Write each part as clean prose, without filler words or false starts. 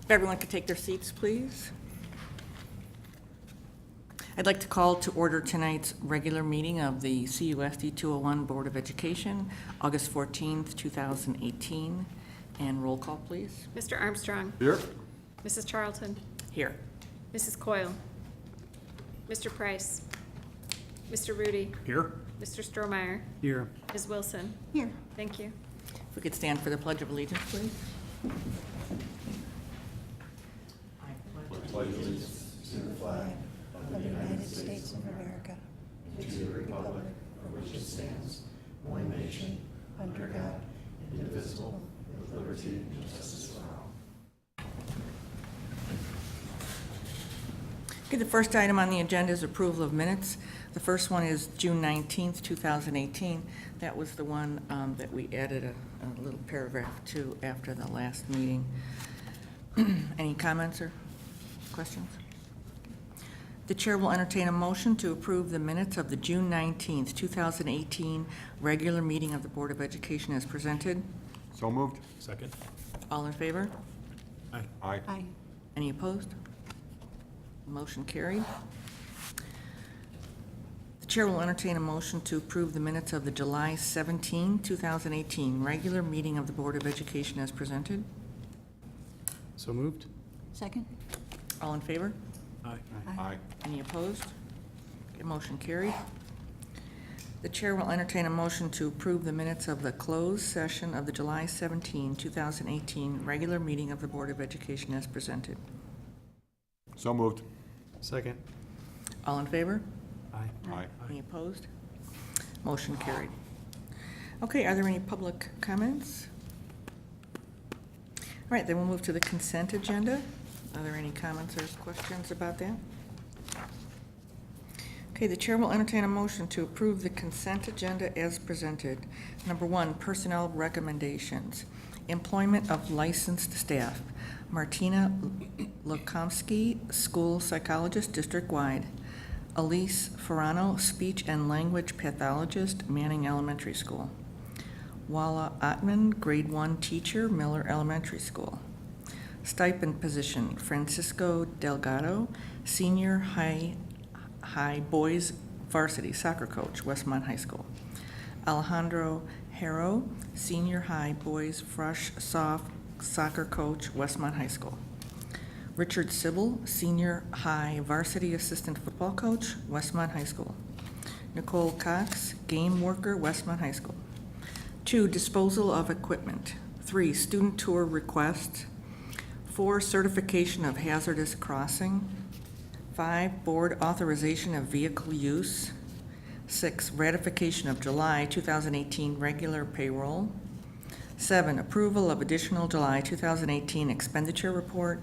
If everyone could take their seats, please. I'd like to call to order tonight's regular meeting of the CUSD 201 Board of Education, August 14th, 2018. And roll call, please. Mr. Armstrong. Here. Mrs. Charlton. Here. Mrs. Coyle. Mr. Price. Mr. Rudy. Here. Mr. Strohmeyer. Here. Ms. Wilson. Here. Thank you. If we could stand for the Pledge of Allegiance, please. Pledge allegiance to the flag of the United States of America and to the republic for which it stands, one nation, under God, indivisible, with liberty and justice for all. Okay, the first item on the agenda is approval of minutes. The first one is June 19th, 2018. That was the one that we added a little paragraph to after the last meeting. Any comments or questions? The chair will entertain a motion to approve the minutes of the June 19th, 2018 regular meeting of the Board of Education as presented. So moved. Second. All in favor? Aye. Aye. Aye. Any opposed? Motion carried. The chair will entertain a motion to approve the minutes of the July 17, 2018 regular meeting of the Board of Education as presented. So moved. Second? All in favor? Aye. Aye. Any opposed? Okay, motion carried. The chair will entertain a motion to approve the minutes of the closed session of the July 17, 2018 regular meeting of the Board of Education as presented. So moved. Second. All in favor? Aye. Aye. Any opposed? Motion carried. Okay, are there any public comments? All right, then we'll move to the consent agenda. Are there any comments or questions about that? Okay, the chair will entertain a motion to approve the consent agenda as presented. Number one, personnel recommendations. Employment of licensed staff. Martina Lukomsky, school psychologist, district-wide. Elise Ferrano, speech and language pathologist, Manning Elementary School. Walla Ottman, grade 1 teacher, Miller Elementary School. Stipend position, Francisco Delgado, senior high boys varsity soccer coach, Westmont High School. Alejandro Harrow, senior high boys fresh soft soccer coach, Westmont High School. Richard Sybil, senior high varsity assistant football coach, Westmont High School. Nicole Cox, game worker, Westmont High School. 2, disposal of equipment. 3, student tour request. 4, certification of hazardous crossing. 5, board authorization of vehicle use. 6, ratification of July 2018 regular payroll. 7, approval of additional July 2018 expenditure report.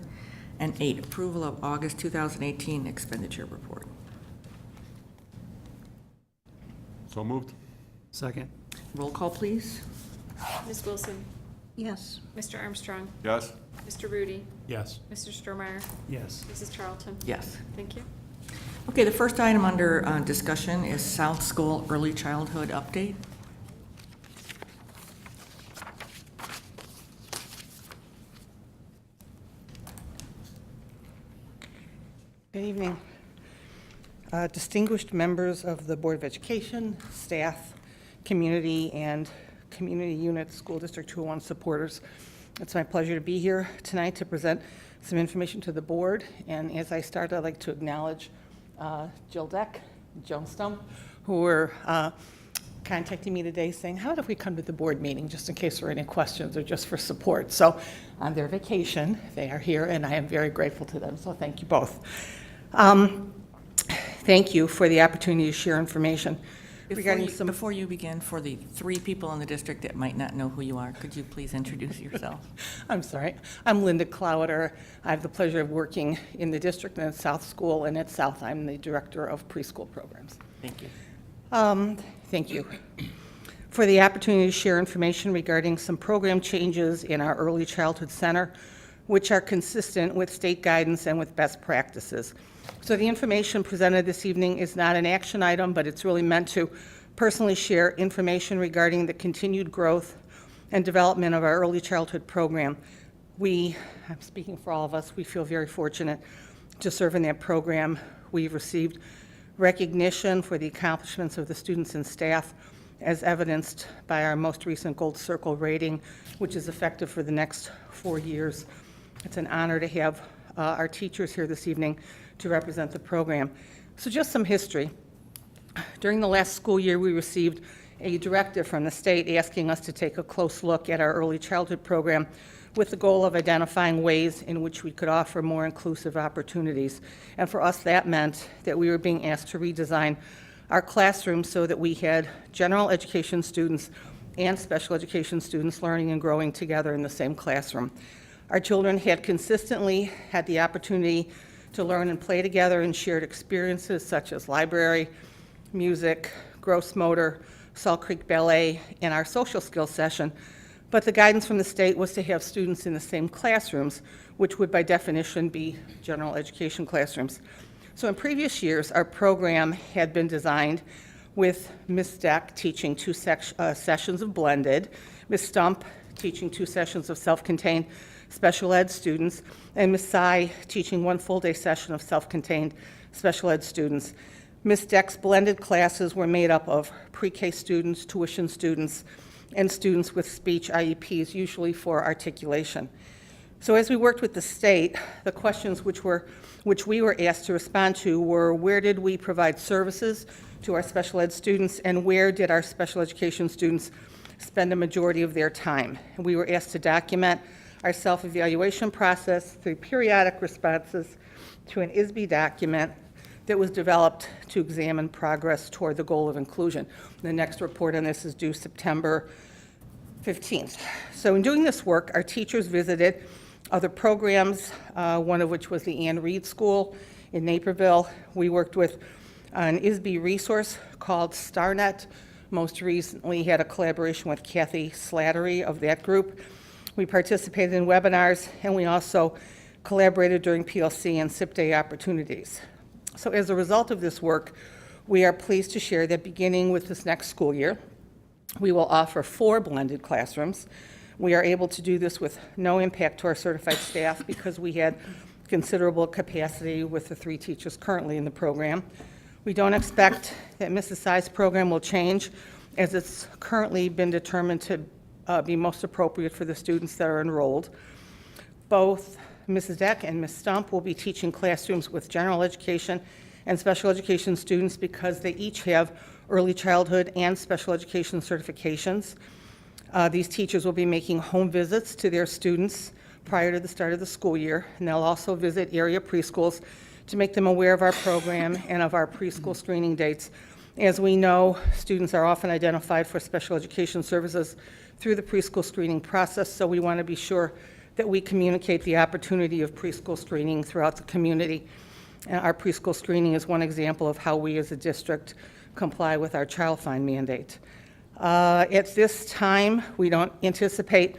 And 8, approval of August 2018 expenditure report. So moved. Second. Roll call, please. Ms. Wilson. Yes. Mr. Armstrong. Yes. Mr. Rudy. Yes. Mr. Strohmeyer. Yes. Mrs. Charlton. Yes. Thank you. Okay, the first item under discussion is South School Early Childhood Update. Good evening. Distinguished members of the Board of Education, staff, community, and community unit School District 201 supporters. It's my pleasure to be here tonight to present some information to the board. And as I start, I'd like to acknowledge Jill Deck, Joan Stump, who were contacting me today saying, how about if we come to the board meeting just in case there are any questions or just for support? So on their vacation, they are here, and I am very grateful to them. So thank you both. Thank you for the opportunity to share information regarding some. Before you begin, for the 3 people in the district that might not know who you are, could you please introduce yourself? I'm sorry. I'm Linda Clowder. I have the pleasure of working in the district and at South School, and at South, I'm the director of preschool programs. Thank you. Thank you for the opportunity to share information regarding some program changes in our Early Childhood Center, which are consistent with state guidance and with best practices. So the information presented this evening is not an action item, but it's really meant to personally share information regarding the continued growth and development of our early childhood program. I'm speaking for all of us, we feel very fortunate to serve in that program. We've received recognition for the accomplishments of the students and staff as evidenced by our most recent Gold Circle rating, which is effective for the next 4 years. It's an honor to have our teachers here this evening to represent the program. So just some history. During the last school year, we received a directive from the state asking us to take a close look at our early childhood program with the goal of identifying ways in which we could offer more inclusive opportunities. And for us, that meant that we were being asked to redesign our classrooms so that we had general education students and special education students learning and growing together in the same classroom. Our children had consistently had the opportunity to learn and play together in shared experiences such as library, music, gross motor, Salt Creek Ballet, and our social skills session. But the guidance from the state was to have students in the same classrooms, which would by definition be general education classrooms. So in previous years, our program had been designed with Ms. Deck teaching 2 sessions of blended, Ms. Stump teaching 2 sessions of self-contained special ed students, and Ms. Tsai teaching 1 full-day session of self-contained special ed students. Ms. Deck's blended classes were made up of pre-K students, tuition students, and students with speech IEPs, usually for articulation. So as we worked with the state, the questions which we were asked to respond to were, where did we provide services to our special ed students, and where did our special education students spend a majority of their time? And we were asked to document our self-evaluation process through periodic responses to an ISB document that was developed to examine progress toward the goal of inclusion. The next report on this is due September 15th. So in doing this work, our teachers visited other programs, one of which was the Ann Reed School in Naperville. We worked with an ISB resource called StarNet. Most recently had a collaboration with Kathy Slattery of that group. We participated in webinars, and we also collaborated during PLC and SIP Day opportunities. So as a result of this work, we are pleased to share that beginning with this next school year, we will offer 4 blended classrooms. We are able to do this with no impact to our certified staff because we had considerable capacity with the 3 teachers currently in the program. We don't expect that Mrs. Tsai's program will change, as it's currently been determined to be most appropriate for the students that are enrolled. Both Mrs. Deck and Ms. Stump will be teaching classrooms with general education and special education students because they each have early childhood and special education certifications. These teachers will be making home visits to their students prior to the start of the school year, and they'll also visit area preschools to make them aware of our program and of our preschool screening dates. As we know, students are often identified for special education services through the preschool screening process, so we want to be sure that we communicate the opportunity of preschool screening throughout the community. Our preschool screening is one example of how we as a district comply with our child find mandate. At this time, we don't anticipate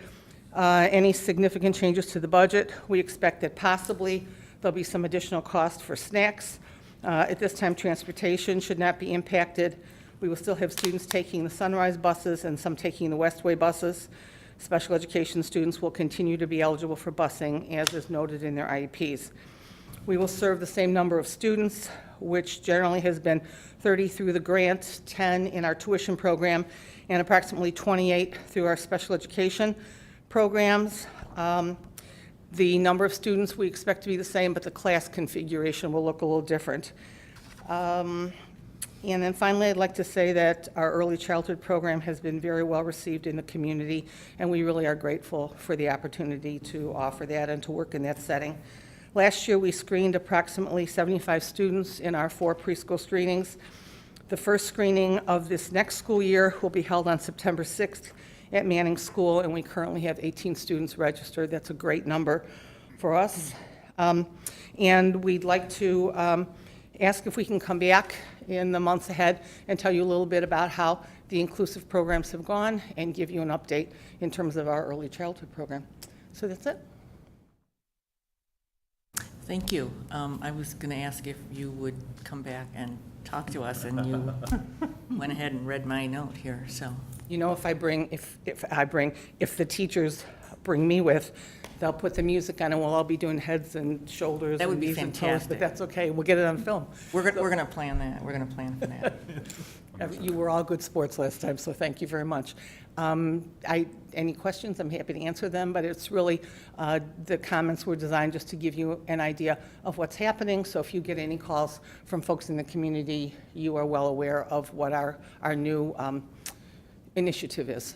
any significant changes to the budget. We expect that possibly there'll be some additional cost for snacks. At this time, transportation should not be impacted. We will still have students taking the Sunrise buses and some taking the Westway buses. Special education students will continue to be eligible for busing, as is noted in their IEPs. We will serve the same number of students, which generally has been 30 through the grant, 10 in our tuition program, and approximately 28 through our special education programs. The number of students we expect to be the same, but the class configuration will look a little different. And then finally, I'd like to say that our early childhood program has been very well received in the community, and we really are grateful for the opportunity to offer that and to work in that setting. Last year, we screened approximately 75 students in our 4 preschool screenings. The first screening of this next school year will be held on September 6th at Manning School, and we currently have 18 students registered. That's a great number for us. And we'd like to ask if we can come back in the months ahead and tell you a little bit about how the inclusive programs have gone and give you an update in terms of our early childhood program. So that's it. Thank you. I was going to ask if you would come back and talk to us, and you went ahead and read my note here, so. You know, if the teachers bring me with, they'll put the music on and we'll all be doing heads and shoulders That would and be knees and toes, fantastic. but that's okay. We'll get it on film. We're going to plan that. We're going to plan for that. You were all good sports last time, so thank you very much. Any questions, I'm happy to answer them, but it's really, the comments were designed just to give you an idea of what's happening. So if you get any calls from folks in the community, you are well aware of what our new initiative is.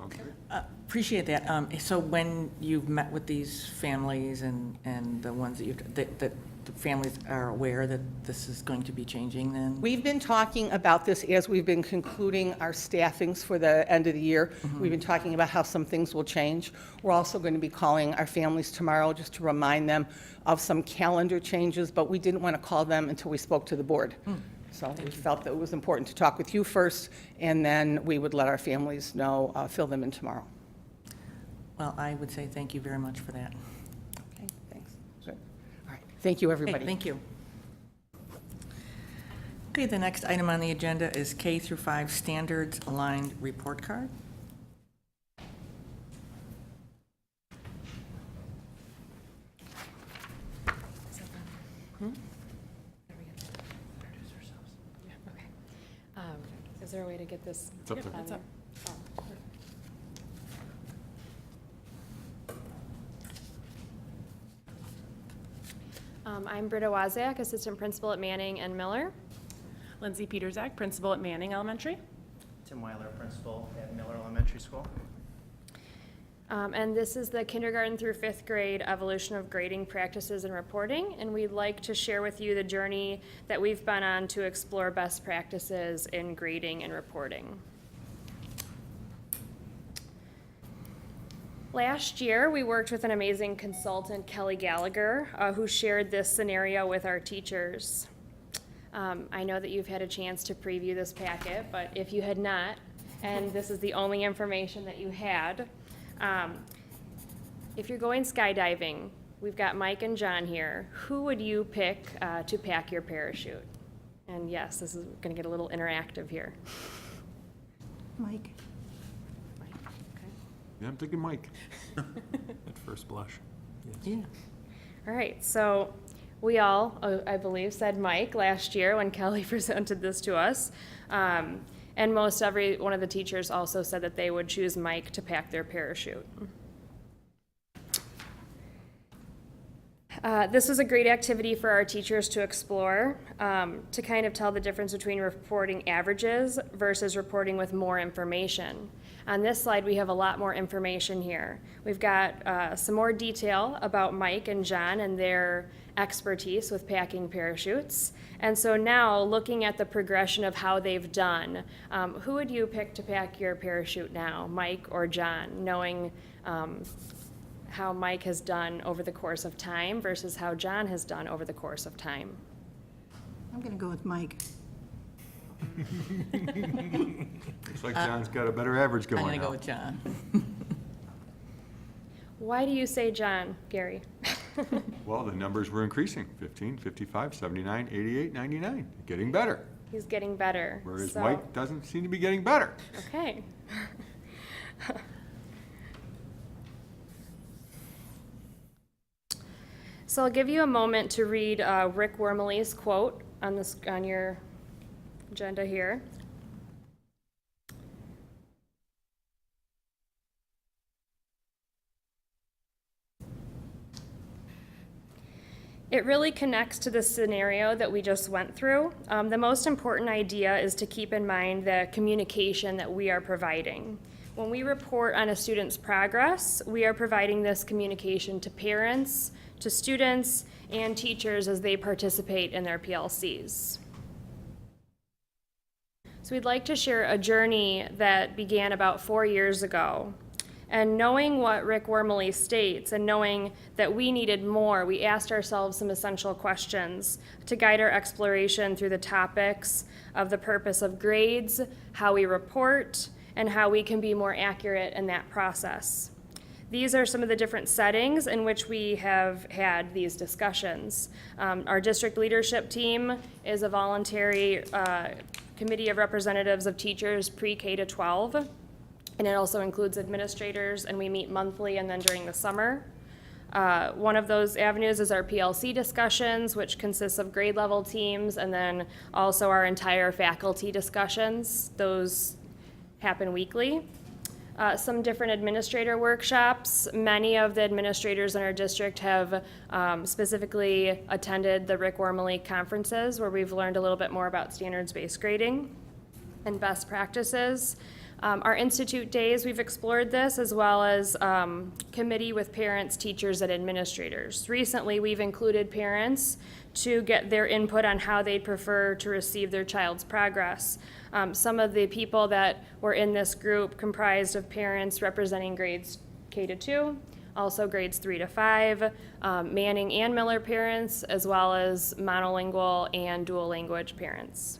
Okay. Appreciate that. So when you've met with these families and the ones that the families are aware that this is going to be changing then? We've been talking about this as we've been concluding our staffings for the end of the year. We've been talking about how some things will change. We're also going to be calling our families tomorrow just to remind them of some calendar changes, but we didn't want to call them until we spoke to the board. So we felt that it was important to talk with you first, and then we would let our families know, fill them in tomorrow. Well, I would say thank you very much for that. Okay, thanks. Good. All right, thank you, everybody. Okay, thank you. Okay, the next item on the agenda is K through 5 Standards Aligned Report Card. Is there a way to get this? It's up there. on there? I'm Britta Wozniak, Assistant Principal at Manning and Miller. Lindsay Peterzak, principal at Manning Elementary. Tim Weiler, principal at Miller Elementary School. And this is the kindergarten through 5th grade evolution of grading practices and reporting. And we'd like to share with you the journey that we've been on to explore best practices in grading and reporting. Last year, we worked with an amazing consultant, Kelly Gallagher, who shared this scenario with our teachers. I know that you've had a chance to preview this packet, but if you had not, and this is the only information that you had, if you're going skydiving, we've got Mike and John here. Who would you pick to pack your parachute? And yes, this is going to get a little interactive here. Mike? Mike, okay. Yeah, I'm thinking Mike. At first blush. Yeah. All right, so we all, I believe, said Mike last year when Kelly presented this to us. And most every one of the teachers also said that they would choose Mike to pack their parachute. This was a great activity for our teachers to explore, to kind of tell the difference between reporting averages versus reporting with more information. On this slide, we have a lot more information here. We've got some more detail about Mike and John and their expertise with packing parachutes. And so now, looking at the progression of how they've done, who would you pick to pack your parachute now, Mike or John, knowing how Mike has done over the course of time versus how John has done over the course of time? I'm going to go with Mike. Looks like John's got a better average I'm going going to now. go with John. Why do you say John, Gary? Well, the numbers were increasing, 15, 55, 79, 88, 99, getting better. He's getting better. Whereas So- Mike doesn't seem to be getting better. Okay. So I'll give you a moment to read Rick Wormley's quote on your agenda here. It really connects to the scenario that we just went through. The most important idea is to keep in mind the communication that we are providing. When we report on a student's progress, we are providing this communication to parents, to students, and teachers as they participate in their PLCs. So we'd like to share a journey that began about 4 years ago. And knowing what Rick Wormley states and knowing that we needed more, we asked ourselves some essential questions to guide our exploration through the topics of the purpose of grades, how we report, and how we can be more accurate in that process. These are some of the different settings in which we have had these discussions. Our district leadership team is a voluntary committee of representatives of teachers pre-K to 12. And it also includes administrators, and we meet monthly and then during the summer. One of those avenues is our PLC discussions, which consists of grade level teams, and then also our entire faculty discussions. Those happen weekly. Some different administrator workshops. Many of the administrators in our district have specifically attended the Rick Wormley conferences, where we've learned a little bit more about standards-based grading and best practices. Our institute days, we've explored this, as well as committee with parents, teachers, and administrators. Recently, we've included parents to get their input on how they'd prefer to receive their child's progress. Some of the people that were in this group comprised of parents representing grades K to 2, also grades 3 to 5, Manning and Miller parents, as well as monolingual and dual language parents.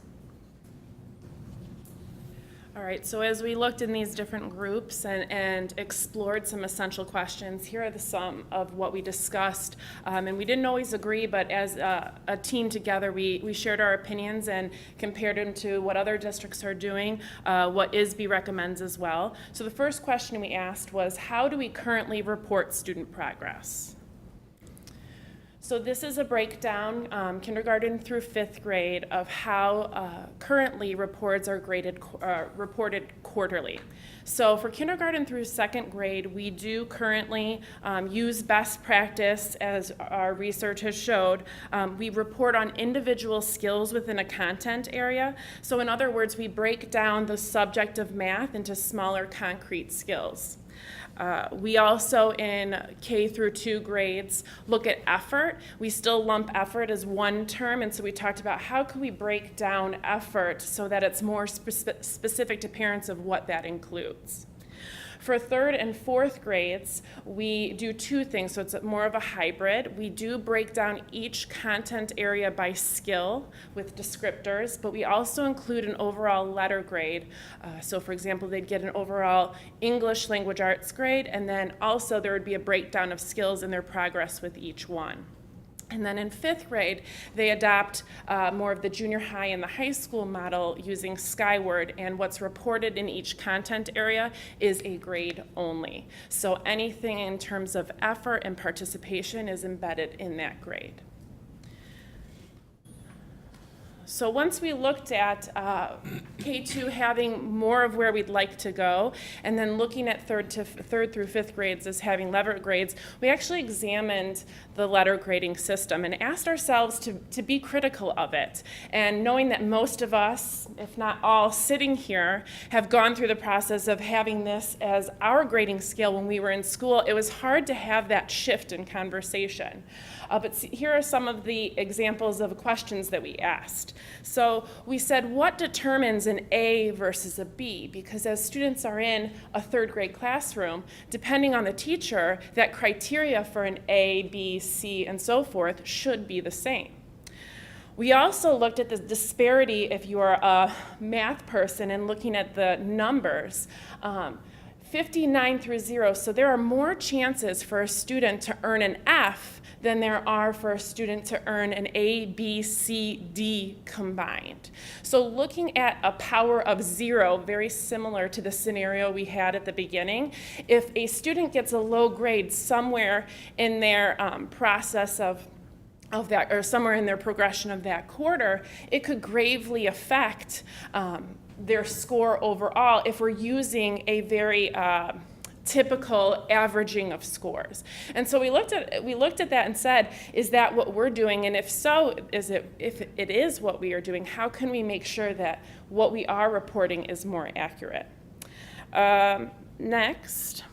All right, so as we looked in these different groups and explored some essential questions, here are the some of what we discussed. And we didn't always agree, but as a team together, we shared our opinions and compared them to what other districts are doing, what ISB recommends as well. So the first question we asked was, how do we currently report student progress? So this is a breakdown, kindergarten through 5th grade, of how currently reports are reported quarterly. So for kindergarten through 2nd grade, we do currently use best practice, as our research has showed. We report on individual skills within a content area. So in other words, we break down the subject of math into smaller concrete skills. We also, in K through 2 grades, look at effort. We still lump effort as one term, and so we talked about how can we break down effort so that it's more specific to parents of what that includes. For 3rd and 4th grades, we do 2 things, so it's more of a hybrid. We do break down each content area by skill with descriptors, but we also include an overall letter grade. So for example, they'd get an overall English language arts grade, and then also there would be a breakdown of skills and their progress with each one. And then in 5th grade, they adopt more of the junior high and the high school model using Skyward, and what's reported in each content area is a grade only. So anything in terms of effort and participation is embedded in that grade. So once we looked at K2 having more of where we'd like to go, and then looking at 3rd through 5th grades as having letter grades, we actually examined the letter grading system and asked ourselves to be critical of it. And knowing that most of us, if not all, sitting here have gone through the process of having this as our grading scale when we were in school, it was hard to have that shift in conversation. But here are some of the examples of questions that we asked. So we said, what determines an A versus a B? Because as students are in a 3rd grade classroom, depending on the teacher, that criteria for an A, B, C, and so forth should be the same. We also looked at the disparity if you are a math person and looking at the numbers. 59 through 0, so there are more chances for a student to earn an F than there are for a student to earn an A, B, C, D combined. So looking at a power of 0, very similar to the scenario we had at the beginning, if a student gets a low grade somewhere in their process of that, or somewhere in their progression of that quarter, it could gravely affect their score overall if we're using a very typical averaging of scores. And so we looked at that and said, is that what we're doing? And if so, if it is what we are doing, how can we make sure that what we are reporting is more accurate? Next,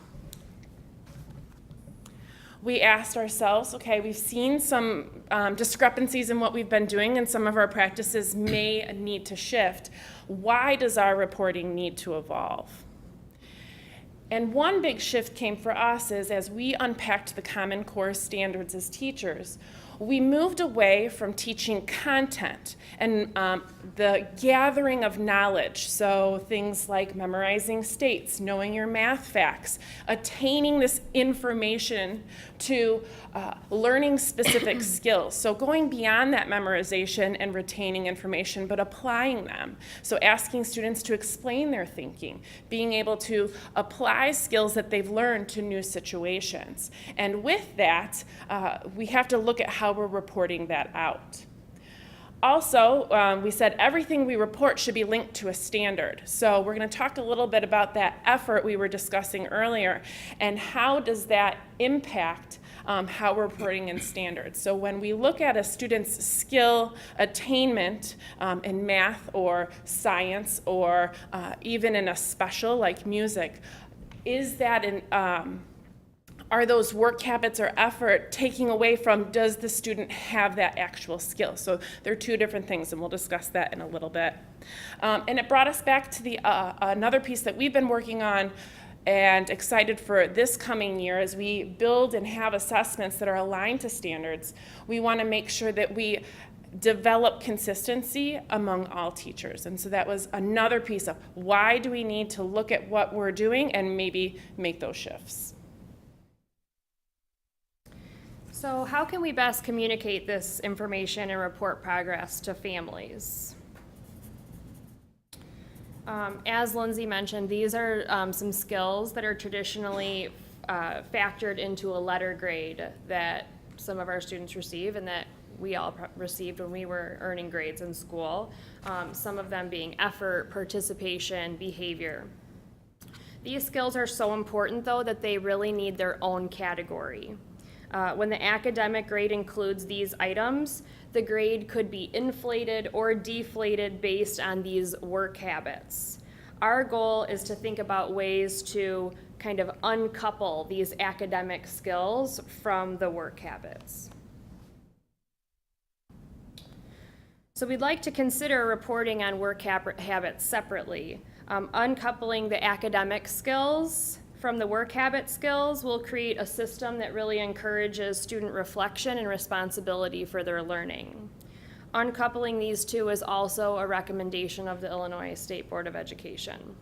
we asked ourselves, okay, we've seen some discrepancies in what we've been doing, and some of our practices may need to shift. Why does our reporting need to evolve? And one big shift came for us is as we unpacked the Common Core standards as teachers, we moved away from teaching content and the gathering of knowledge. So things like memorizing states, knowing your math facts, attaining this information to learning specific skills. So going beyond that memorization and retaining information, but applying them. So asking students to explain their thinking, being able to apply skills that they've learned to new situations. And with that, we have to look at how we're reporting that out. Also, we said everything we report should be linked to a standard. So we're going to talk a little bit about that effort we were discussing earlier and how does that impact how we're reporting in standards. So when we look at a student's skill attainment in math or science or even in a special like music, is that are those work habits or effort taking away from, does the student have that actual skill? So they're two different things, and we'll discuss that in a little bit. And it brought us back to the another piece that we've been working on and excited for this coming year as we build and have assessments that are aligned to standards. We want to make sure that we develop consistency among all teachers. And so that was another piece of why do we need to look at what we're doing and maybe make those shifts. So how can we best communicate this information and report progress to families? As Lindsay mentioned, these are some skills that are traditionally factored into a letter grade that some of our students receive and that we all received when we were earning grades in school. Some of them being effort, participation, behavior. These skills are so important, though, that they really need their own category. When the academic grade includes these items, the grade could be inflated or deflated based on these work habits. Our goal is to think about ways to kind of uncouple these academic skills from the work habits. So we'd like to consider reporting on work habits separately. Uncoupling the academic skills from the work habit skills will create a system that really encourages student reflection and responsibility for their learning. Uncoupling these two is also a recommendation of the Illinois State Board of Education.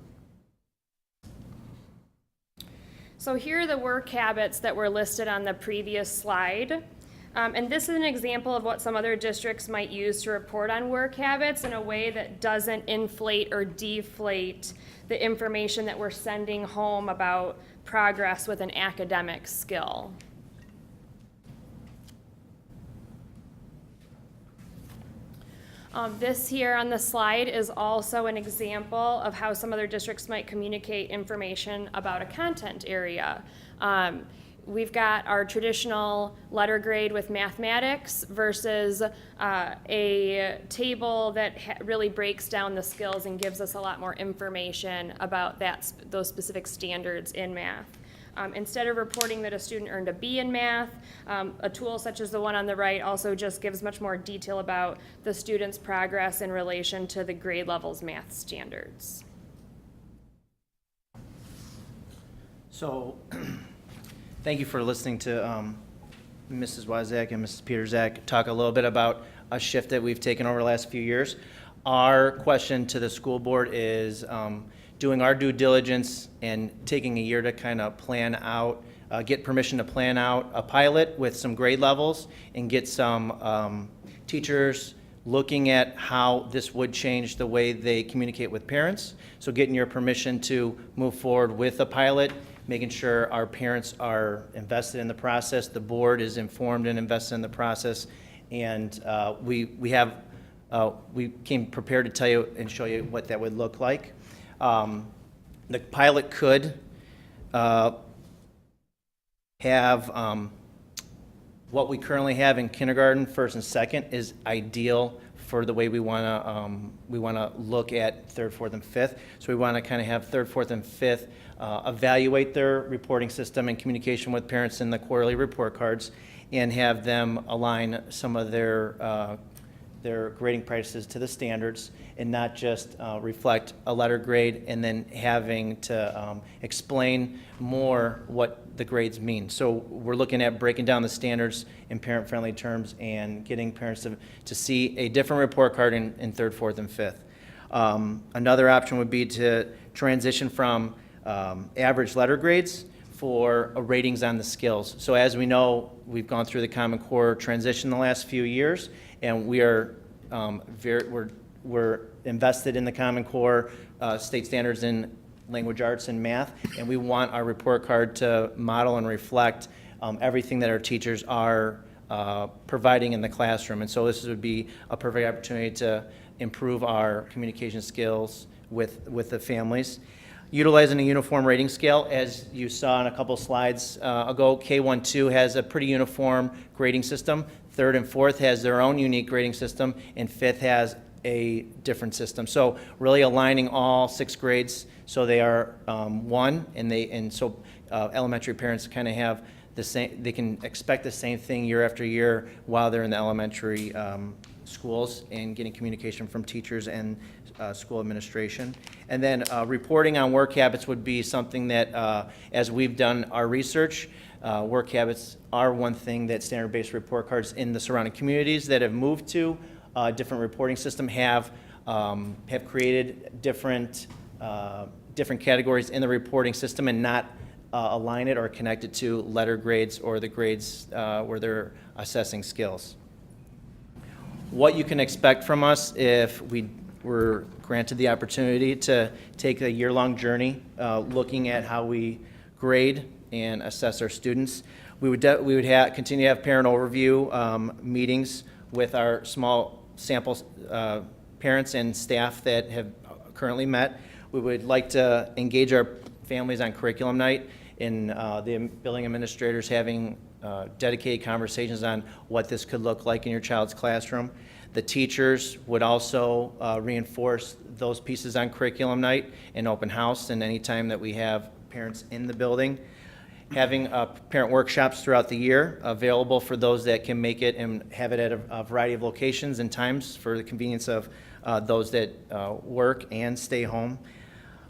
So here are the work habits that were listed on the previous slide. And this is an example of what some other districts might use to report on work habits in a way that doesn't inflate or deflate the information that we're sending home about progress with an academic skill. This here on the slide is also an example of how some other districts might communicate information about a content area. We've got our traditional letter grade with mathematics versus a table that really breaks down the skills and gives us a lot more information about those specific standards in math. Instead of reporting that a student earned a B in math, a tool such as the one on the right also just gives much more detail about the student's progress in relation to the grade levels math standards. So, thank you for listening to Mrs. Wozak and Mrs. Peterzak talk a little bit about a shift that we've taken over the last few years. Our question to the school board is doing our due diligence and taking a year to kind of plan out, get permission to plan out a pilot with some grade levels and get some teachers looking at how this would change the way they communicate with parents. So getting your permission to move forward with a pilot, making sure our parents are invested in the process, the board is informed and invested in the process, and we came prepared to tell you and show you what that would look like. The pilot could have what we currently have in kindergarten, first and second, is ideal for the way we want to look at third, fourth, and fifth. So we want to kind of have third, fourth, and fifth evaluate their reporting system and communication with parents in the quarterly report cards, and have them align some of their grading practices to the standards, and not just reflect a letter grade and then having to explain more what the grades mean. So we're looking at breaking down the standards in parent-friendly terms and getting parents to see a different report card in third, fourth, and fifth. Another option would be to transition from average letter grades for ratings on the skills. So as we know, we've gone through the Common Core transition the last few years, and we are we're invested in the Common Core state standards in language arts and math, and we want our report card to model and reflect everything that our teachers are providing in the classroom. And so this would be a perfect opportunity to improve our communication skills with the families. Utilizing a uniform rating scale, as you saw in a couple slides ago, K1-2 has a pretty uniform grading system. Third and fourth has their own unique grading system, and fifth has a different system. So really aligning all 6 grades so they are one, and so elementary parents kind of have the same. They can expect the same thing year after year while they're in the elementary schools, and getting communication from teachers and school administration. And then reporting on work habits would be something that, as we've done our research, work habits are one thing that standard-based report cards in the surrounding communities that have moved to a different reporting system have created different categories in the reporting system and not align it or connect it to letter grades or the grades where they're assessing skills. What you can expect from us if we were granted the opportunity to take a year-long journey looking at how we grade and assess our students. We would continue to have parent overview meetings with our small sample parents and staff that have currently met. We would like to engage our families on curriculum night, and the building administrators having dedicated conversations on what this could look like in your child's classroom. The teachers would also reinforce those pieces on curriculum night and open house, and any time that we have parents in the building. Having parent workshops throughout the year available for those that can make it, and have it at a variety of locations and times for the convenience of those that work and stay home.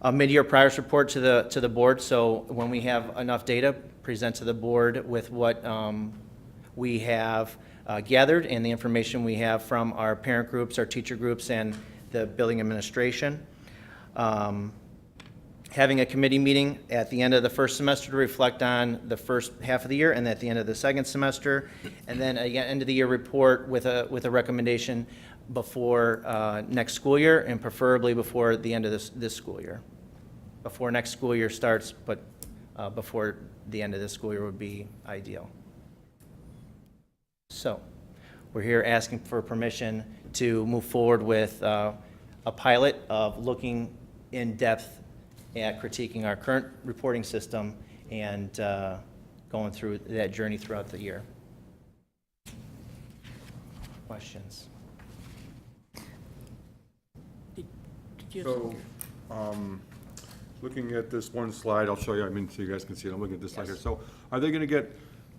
A mid-year progress report to the board, so when we have enough data, present to the board with what we have gathered and the information we have from our parent groups, our teacher groups, and the building administration. Having a committee meeting at the end of the first semester to reflect on the first half of the year, and at the end of the second semester, and then again end of the year report with a recommendation before next school year, and preferably before the end of this school year. Before next school year starts, but before the end of this school year would be ideal. So we're here asking for permission to move forward with a pilot of looking in depth at critiquing our current reporting system and going through that journey throughout the year. Questions? So, looking at this one slide, I'll show you, so you guys can see it, I'm looking at this slide here. So are they gonna get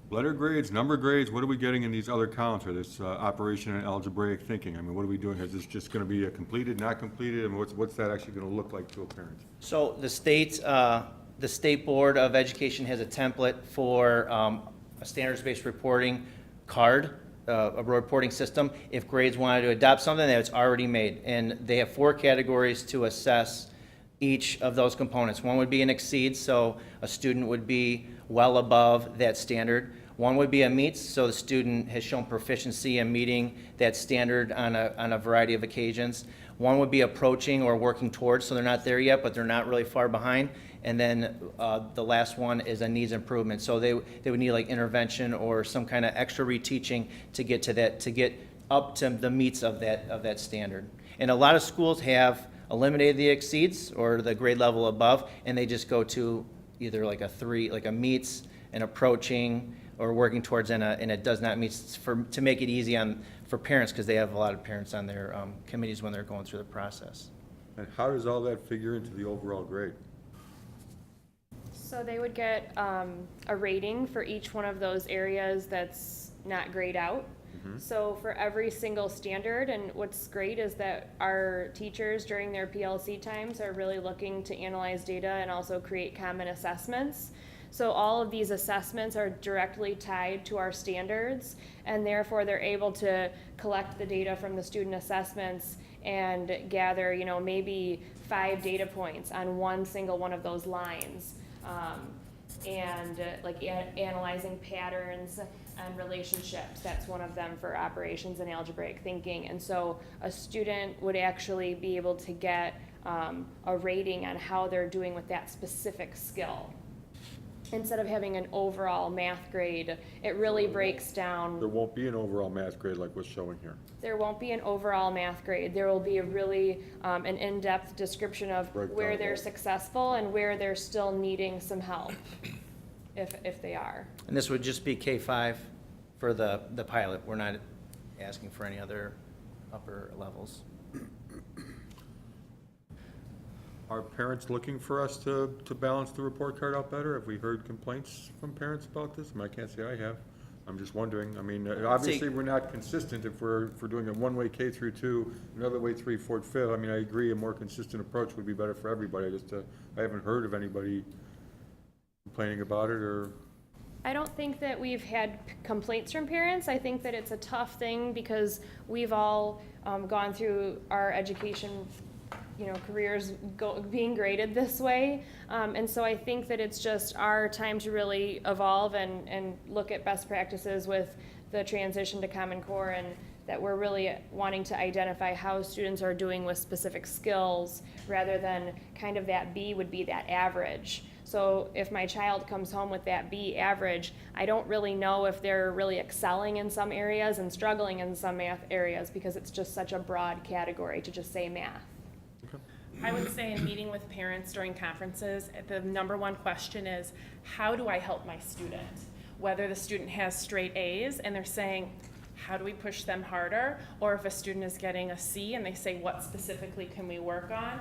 letter grades, number grades? What are we getting in these other counts, or this operation and algebraic thinking? What are we doing? Is this just gonna be a completed, not completed? What's that actually gonna look like to a parent? So the State Board of Education has a template for a standards-based reporting card, a reporting system. If grades wanted to adopt something, that's already made. And they have 4 categories to assess each of those components. One would be an exceed, so a student would be well above that standard. One would be a meets, so the student has shown proficiency in meeting that standard on a variety of occasions. One would be approaching or working towards, so they're not there yet, but they're not really far behind. And then the last one is a needs improvement. So they would need like intervention or some kind of extra reteaching to get to that, to get up to the meets of that standard. And a lot of schools have eliminated the exceeds or the grade level above, and they just go to either like a 3, like a meets, an approaching, or working towards, and it does not meet, to make it easy for parents, because they have a lot of parents on their committees when they're going through the process. And how does all that figure into the overall grade? So they would get a rating for each one of those areas that's not grayed out. So for every single standard, and what's great is that our teachers during their PLC times are really looking to analyze data and also create common assessments. So all of these assessments are directly tied to our standards, and therefore they're able to collect the data from the student assessments and gather, maybe 5 data points on one single one of those lines. Analyzing patterns and relationships, that's one of them for operations and algebraic thinking. And so a student would actually be able to get a rating on how they're doing with that specific skill. Instead of having an overall math grade, it really breaks down. There won't be an overall math grade like what's showing here. There won't be an overall math grade. There will be a really an in-depth description of Breakdown where of they're all. successful and where they're still needing some help, if they are. And this would just be K-5 for the pilot. We're not asking for any other upper levels. Are parents looking for us to balance the report card out better? Have we heard complaints from parents about this? I can't say I have. I'm just wondering. I mean, obviously, we're not consistent if we're doing a one-way K through 2, another way 3, 4, 5. I mean, I agree, a more consistent approach would be better for everybody. I haven't heard of anybody complaining about it or. I don't think that we've had complaints from parents. I think that it's a tough thing because we've all gone through our education careers being graded this way. And so I think that it's just our time to really evolve and look at best practices with the transition to Common Core, and that we're really wanting to identify how students are doing with specific skills rather than kind of that B would be that average. So if my child comes home with that B average, I don't really know if they're really excelling in some areas and struggling in some math areas because it's just such a broad category to just say math. I would say in meeting with parents during conferences, the number one question is, how do I help my student? Whether the student has straight A's and they're saying, how do we push them harder? Or if a student is getting a C and they say, what specifically can we work on?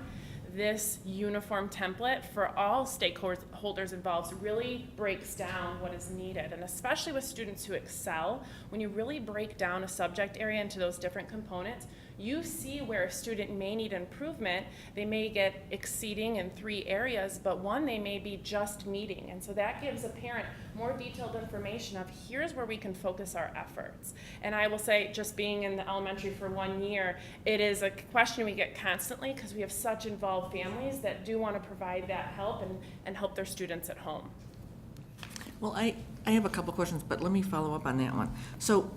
This uniform template for all stakeholders involved really breaks down what is needed. And especially with students who excel, when you really break down a subject area into those different components, you see where a student may need improvement. They may get exceeding in 3 areas, but one they may be just meeting. And so that gives a parent more detailed information of here's where we can focus our efforts. And I will say, just being in the elementary for 1 year, it is a question we get constantly because we have such involved families that do want to provide that help and help their students at home. Well, I have a couple questions, but let me follow up on that one. So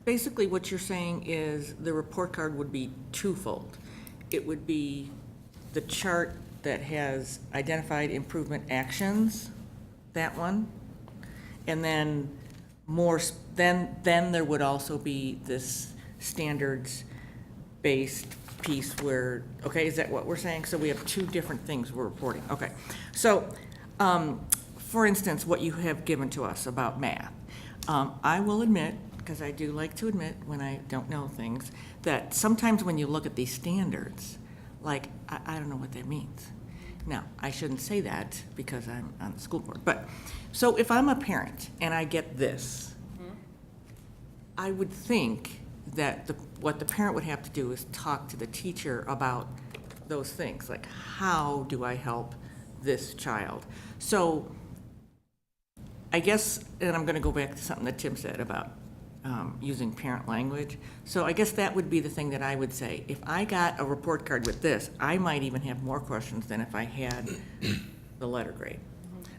basically what you're saying is the report card would be twofold. It would be the chart that has identified improvement actions, that one, and then then there would also be this standards-based piece where, okay, is that what we're saying? So we have 2 different things we're reporting. Okay. So, for instance, what you have given to us about math, I will admit, because I do like to admit when I don't know things, that sometimes when you look at these standards, like, I don't know what that means. Now, I shouldn't say that because I'm on the school board, but, so if I'm a parent and I get this, I would think that what the parent would have to do is talk to the teacher about those things, like how do I help this child? So I guess, and I'm going to go back to something that Tim said about using parent language. So I guess that would be the thing that I would say. If I got a report card with this, I might even have more questions than if I had the letter grade.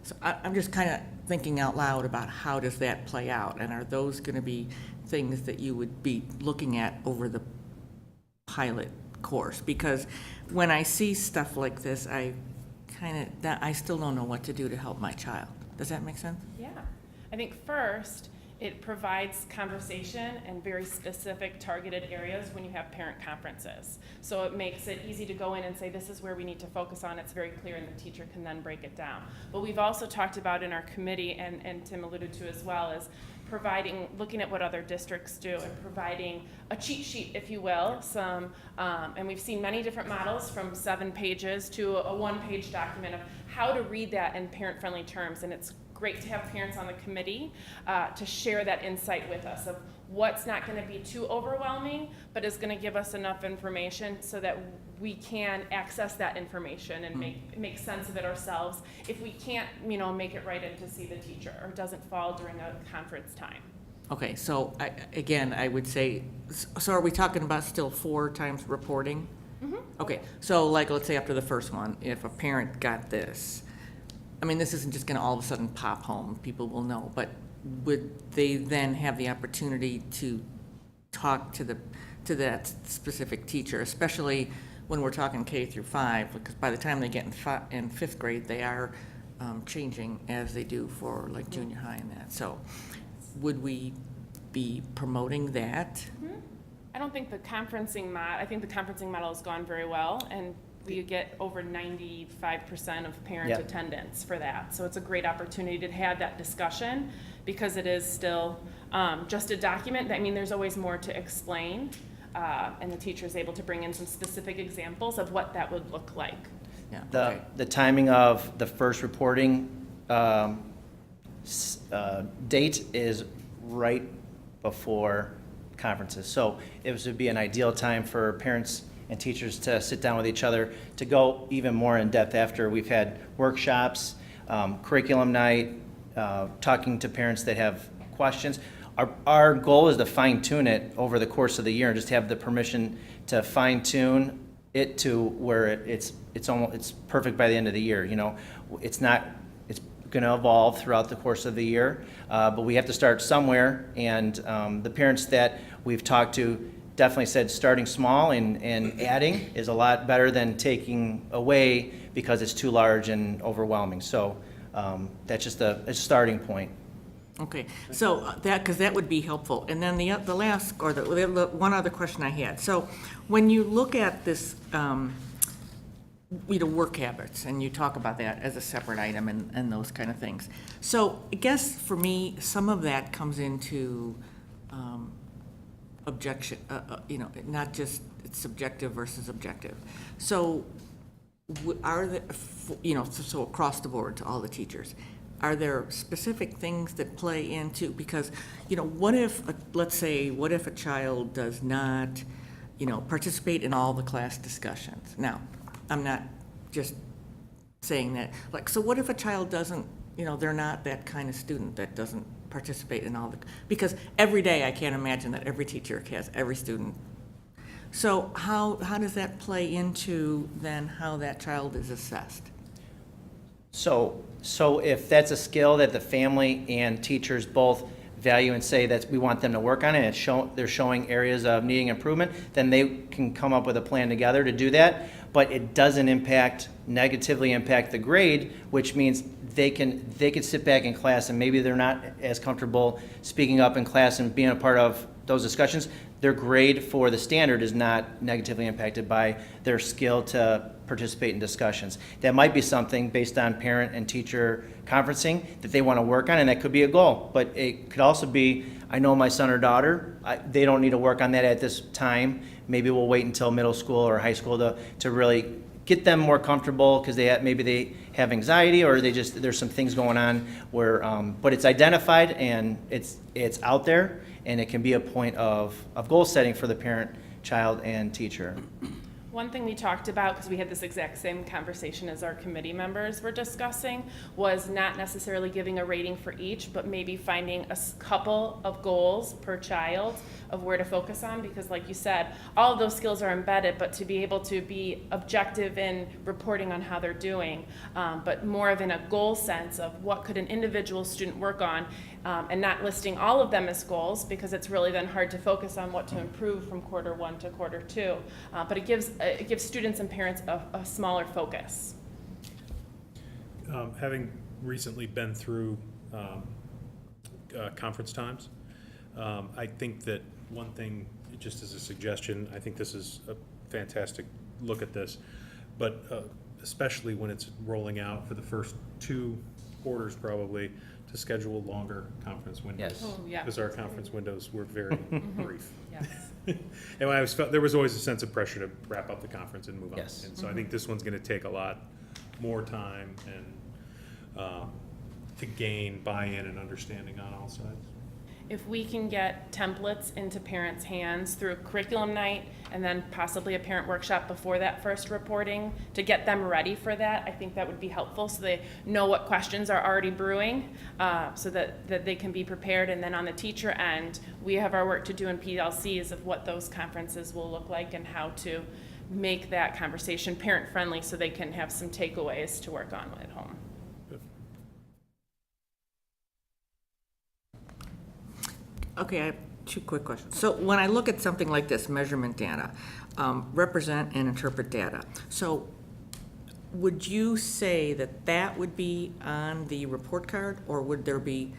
So I'm just kind of thinking out loud about how does that play out, and are those going to be things that you would be looking at over the pilot course? Because when I see stuff like this, I still don't know what to do to help my child. Does that make sense? Yeah. I think first, it provides conversation and very specific targeted areas when you have parent conferences. So it makes it easy to go in and say, this is where we need to focus on. It's very clear, and the teacher can then break it down. But we've also talked about in our committee, and Tim alluded to as well, is looking at what other districts do and providing a cheat sheet, if you will, and we've seen many different models from 7 pages to a 1-page document of how to read that in parent-friendly terms, and it's great to have parents on the committee to share that insight with us of what's not going to be too overwhelming, but is going to give us enough information so that we can access that information and make sense of it ourselves if we can't, make it right in to see the teacher or doesn't fall during a conference time. Okay, so I would say, so are we talking about still 4 times reporting? Mm-hmm. Okay, so like, let's say after the first one, if a parent got this, I mean, this isn't just gonna all of a sudden pop home, people will know, but would they then have the opportunity to talk to that specific teacher, especially when we're talking K through 5, because by the time they get in 5th grade, they are changing as they do for like junior high and that, so would we be promoting that? Mm-hmm. I don't think the conferencing model has gone very well, and we get over 95% of parent Yep. attendance for that. So it's a great opportunity to have that discussion because it is still just a document. I mean, there's always more to explain, and the teacher is able to bring in some specific examples of what that would look like. Yeah, okay. The timing of the first reporting date is right before conferences. So it would be an ideal time for parents and teachers to sit down with each other to go even more in depth after we've had workshops, curriculum night, talking to parents that have questions. Our goal is to fine tune it over the course of the year and just have the permission to fine tune it to where it's perfect by the end of the year. It's going to evolve throughout the course of the year, but we have to start somewhere, and the parents that we've talked to definitely said starting small and adding is a lot better than taking away because it's too large and overwhelming. So that's just a starting point. Okay, so because that would be helpful. And then the last, or the one other question I had. So when you look at this, work habits, and you talk about that as a separate item and those kind of things. So I guess for me, some of that comes into objection, not just it's subjective versus objective. So are there, so across the board to all the teachers, are there specific things that play into, because, what if a child does not, participate in all the class discussions? Now, I'm not just saying that, so what if a child doesn't, they're not that kind of student that doesn't participate in all the, because every day I can't imagine that every teacher has every student. So how does that play into then how that child is assessed? So if that's a skill that the family and teachers both value and say that we want them to work on it, and they're showing areas of needing improvement, then they can come up with a plan together to do that. But it doesn't negatively impact the grade, which means they can sit back in class and maybe they're not as comfortable speaking up in class and being a part of those discussions. Their grade for the standard is not negatively impacted by their skill to participate in discussions. That might be something based on parent and teacher conferencing that they want to work on, and that could be a goal. But it could also be, I know my son or daughter, they don't need to work on that at this time. Maybe we'll wait until middle school or high school to really get them more comfortable because maybe they have anxiety or there's some things going on where, but it's identified and it's out there, and it can be a point of goal setting for the parent, child, and teacher. One thing we talked about, because we had this exact same conversation as our committee members were discussing, was not necessarily giving a rating for each, but maybe finding a couple of goals per child of where to focus on, because like you said, all of those skills are embedded, but to be able to be objective in reporting on how they're doing, but more of in a goal sense of what could an individual student work on, and not listing all of them as goals, because it's really then hard to focus on what to improve from quarter 1 to quarter 2. But it gives students and parents a smaller focus. Having recently been through conference times, I think that one thing, just as a suggestion, I think this is a fantastic look at this, but especially when it's rolling out for the first 2 quarters probably, to schedule longer conference windows. Yes. Oh, yeah. Because our conference windows were very brief. Yes. And I always felt there was always a sense of pressure to wrap up the conference and move on. Yes. And so I think this one's going to take a lot more time, and to gain buy-in and understanding on all sides? If we can get templates into parents' hands through curriculum night and then possibly a parent workshop before that first reporting to get them ready for that, I think that would be helpful so they know what questions are already brewing, so that they can be prepared. And then on the teacher end, we have our work to do in PLCs of what those conferences will look like and how to make that conversation parent-friendly so they can have some takeaways to work on at home. Okay, I have two quick questions. So when I look at something like this, measurement data, represent and interpret data, so would you say that that would be on the report card, or would there be,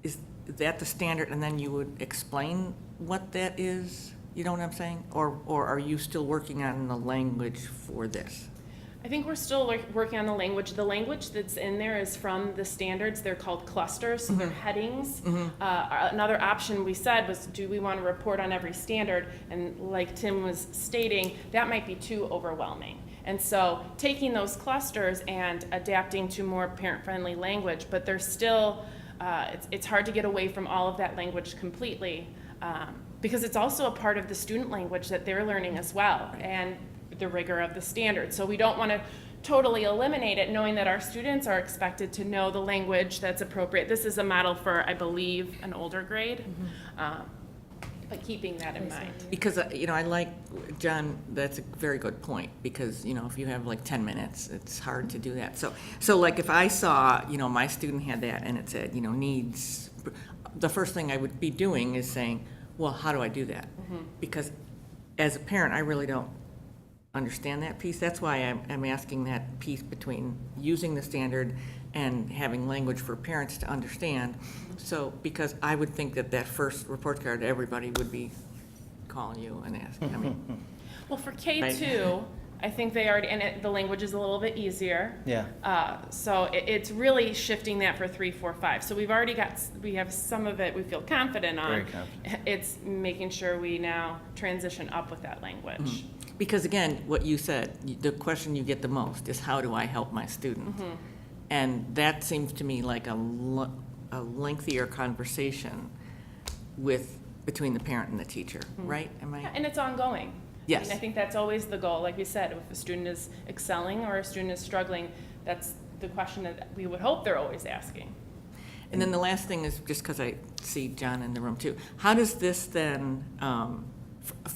is that the standard, and then you would explain what that is? You know what I'm saying? Or are you still working on the language for this? I think we're still working on the language. The language that's in there is from the standards. They're called clusters, so they're headings. Another option we said was, do we want to report on every standard? And like Tim was stating, that might be too overwhelming. And so taking those clusters and adapting to more parent-friendly language, but there's still, it's hard to get away from all of that language completely, because it's also a part of the student language that they're learning as well. And the rigor of the standards. So we don't want to totally eliminate it, knowing that our students are expected to know the language that's appropriate. This is a model for, I believe, an older grade, but keeping that in mind. Because, I like, John, that's a very good point, because, if you have like 10 minutes, it's hard to do that. So like if I saw, my student had that and it said, needs, the first thing I would be doing is saying, well, how do I do that? Because as a parent, I really don't understand that piece. That's why I'm asking that piece between using the standard and having language for parents to understand. So, because I would think that first report card, everybody would be calling you and asking. Well, for K2, I think they already, and the language is a little bit easier. Yeah. So it's really shifting that for 3, 4, 5. So we have some of it we feel confident on. Very confident. It's making sure we now transition up with that language. Because again, what you said, the question you get the most is, how do I help my student? And that seems to me like a lengthier conversation between the parent and the teacher, right? Yeah, and it's ongoing. Yes. I think that's always the goal. Like we said, if a student is excelling or a student is struggling, that's the question that we would hope they're always asking. And then the last thing is, just because I see John in the room too, how does this then,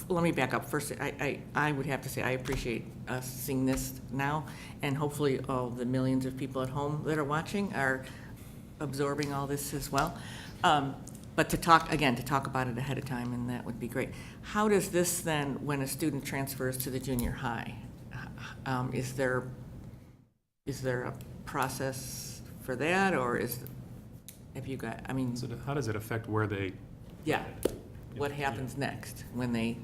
let me back up. First, I would have to say I appreciate us seeing this now, and hopefully all the millions of people at home that are watching are absorbing all this as well. But to talk about it ahead of time, and that would be great. How does this then, when a student transfers to the junior high, is there a process for that, or have you got, So how does it affect where they? yeah, what happens next when they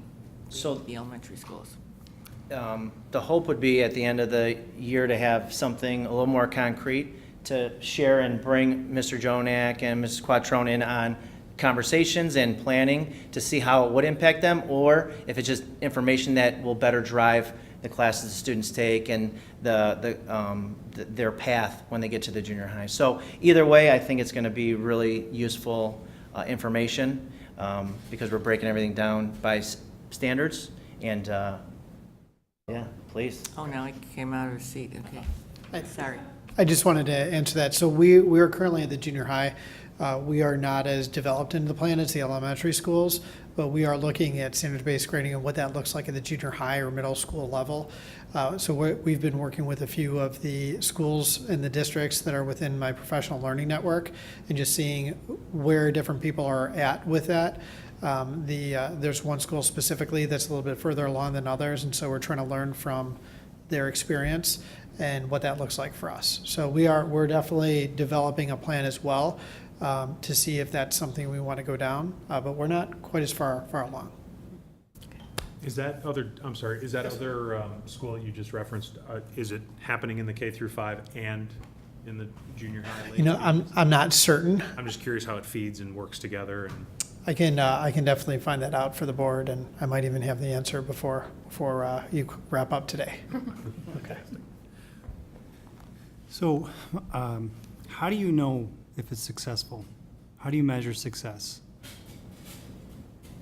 So- leave the elementary schools? The hope would be at the end of the year to have something a little more concrete to share and bring Mr. Jonak and Mrs. Quattrone in on conversations and planning to see how it would impact them, or if it's just information that will better drive the classes the students take and their path when they get to the junior high. So either way, I think it's going to be really useful information, because we're breaking everything down by standards. And yeah, please. Oh, now I came out of the seat, okay. Sorry. I just wanted to answer that. So we are currently at the junior high. We are not as developed in the plan as the elementary schools, but we are looking at standards-based grading and what that looks like at the junior high or middle school level. So we've been working with a few of the schools in the districts that are within my professional learning network and just seeing where different people are at with that. There's one school specifically that's a little bit further along than others, and so we're trying to learn from their experience and what that looks like for us. So we're definitely developing a plan as well, to see if that's something we want to go down, but we're not quite as far along. Is that other school that you just referenced, is it happening in the K through 5 and in the junior high? I'm not certain. I'm just curious how it feeds and works together. And I can definitely find that out for the board, and I might even have the answer before you wrap up today. Okay. So how do you know if it's successful? How do you measure success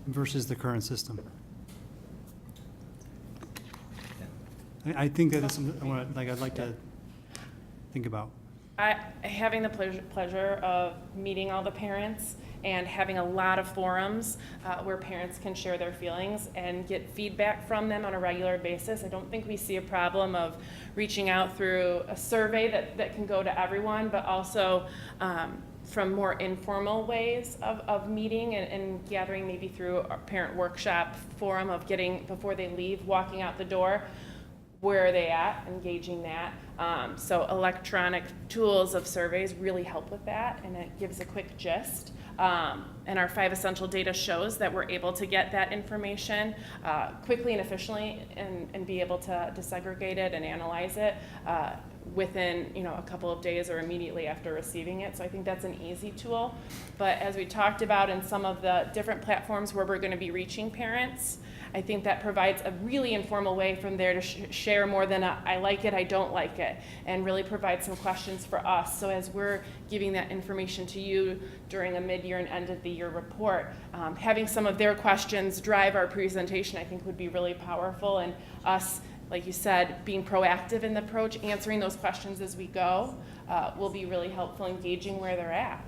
versus the current system? I think that is something I'd like to think about. Having the pleasure of meeting all the parents and having a lot of forums where parents can share their feelings and get feedback from them on a regular basis. I don't think we see a problem of reaching out through a survey that can go to everyone, but also from more informal ways of meeting and gathering, maybe through a parent workshop forum of getting, before they leave, walking out the door, where are they at, engaging that. So electronic tools of surveys really help with that, and it gives a quick gist. And our 5 essential data shows that we're able to get that information quickly and efficiently and be able to segregate it and analyze it within a couple of days or immediately after receiving it. So I think that's an easy tool. But as we talked about in some of the different platforms where we're going to be reaching parents, I think that provides a really informal way from there to share more than a I like it, I don't like it, and really provide some questions for us. So as we're giving that information to you during a mid-year and end of the year report, having some of their questions drive our presentation, I think would be really powerful. And us, like you said, being proactive in the approach, answering those questions as we go, will be really helpful, engaging where they're at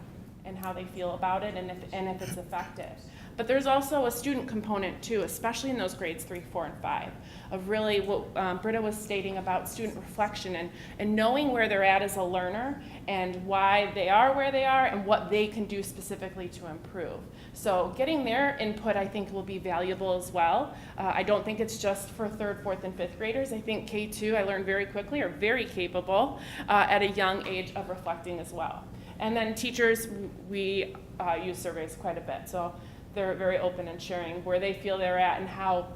and how they feel about it and if it's effective. But there's also a student component too, especially in those grades 3, 4, and 5, of really what Britta was stating about student reflection and knowing where they're at as a learner and why they are where they are and what they can do specifically to improve. So getting their input, I think, will be valuable as well. I don't think it's just for 3rd, 4th, and 5th graders. I think K2, I learned very quickly, are very capable at a young age of reflecting as well. And then teachers, we use surveys quite a bit. So they're very open in sharing where they feel they're at and how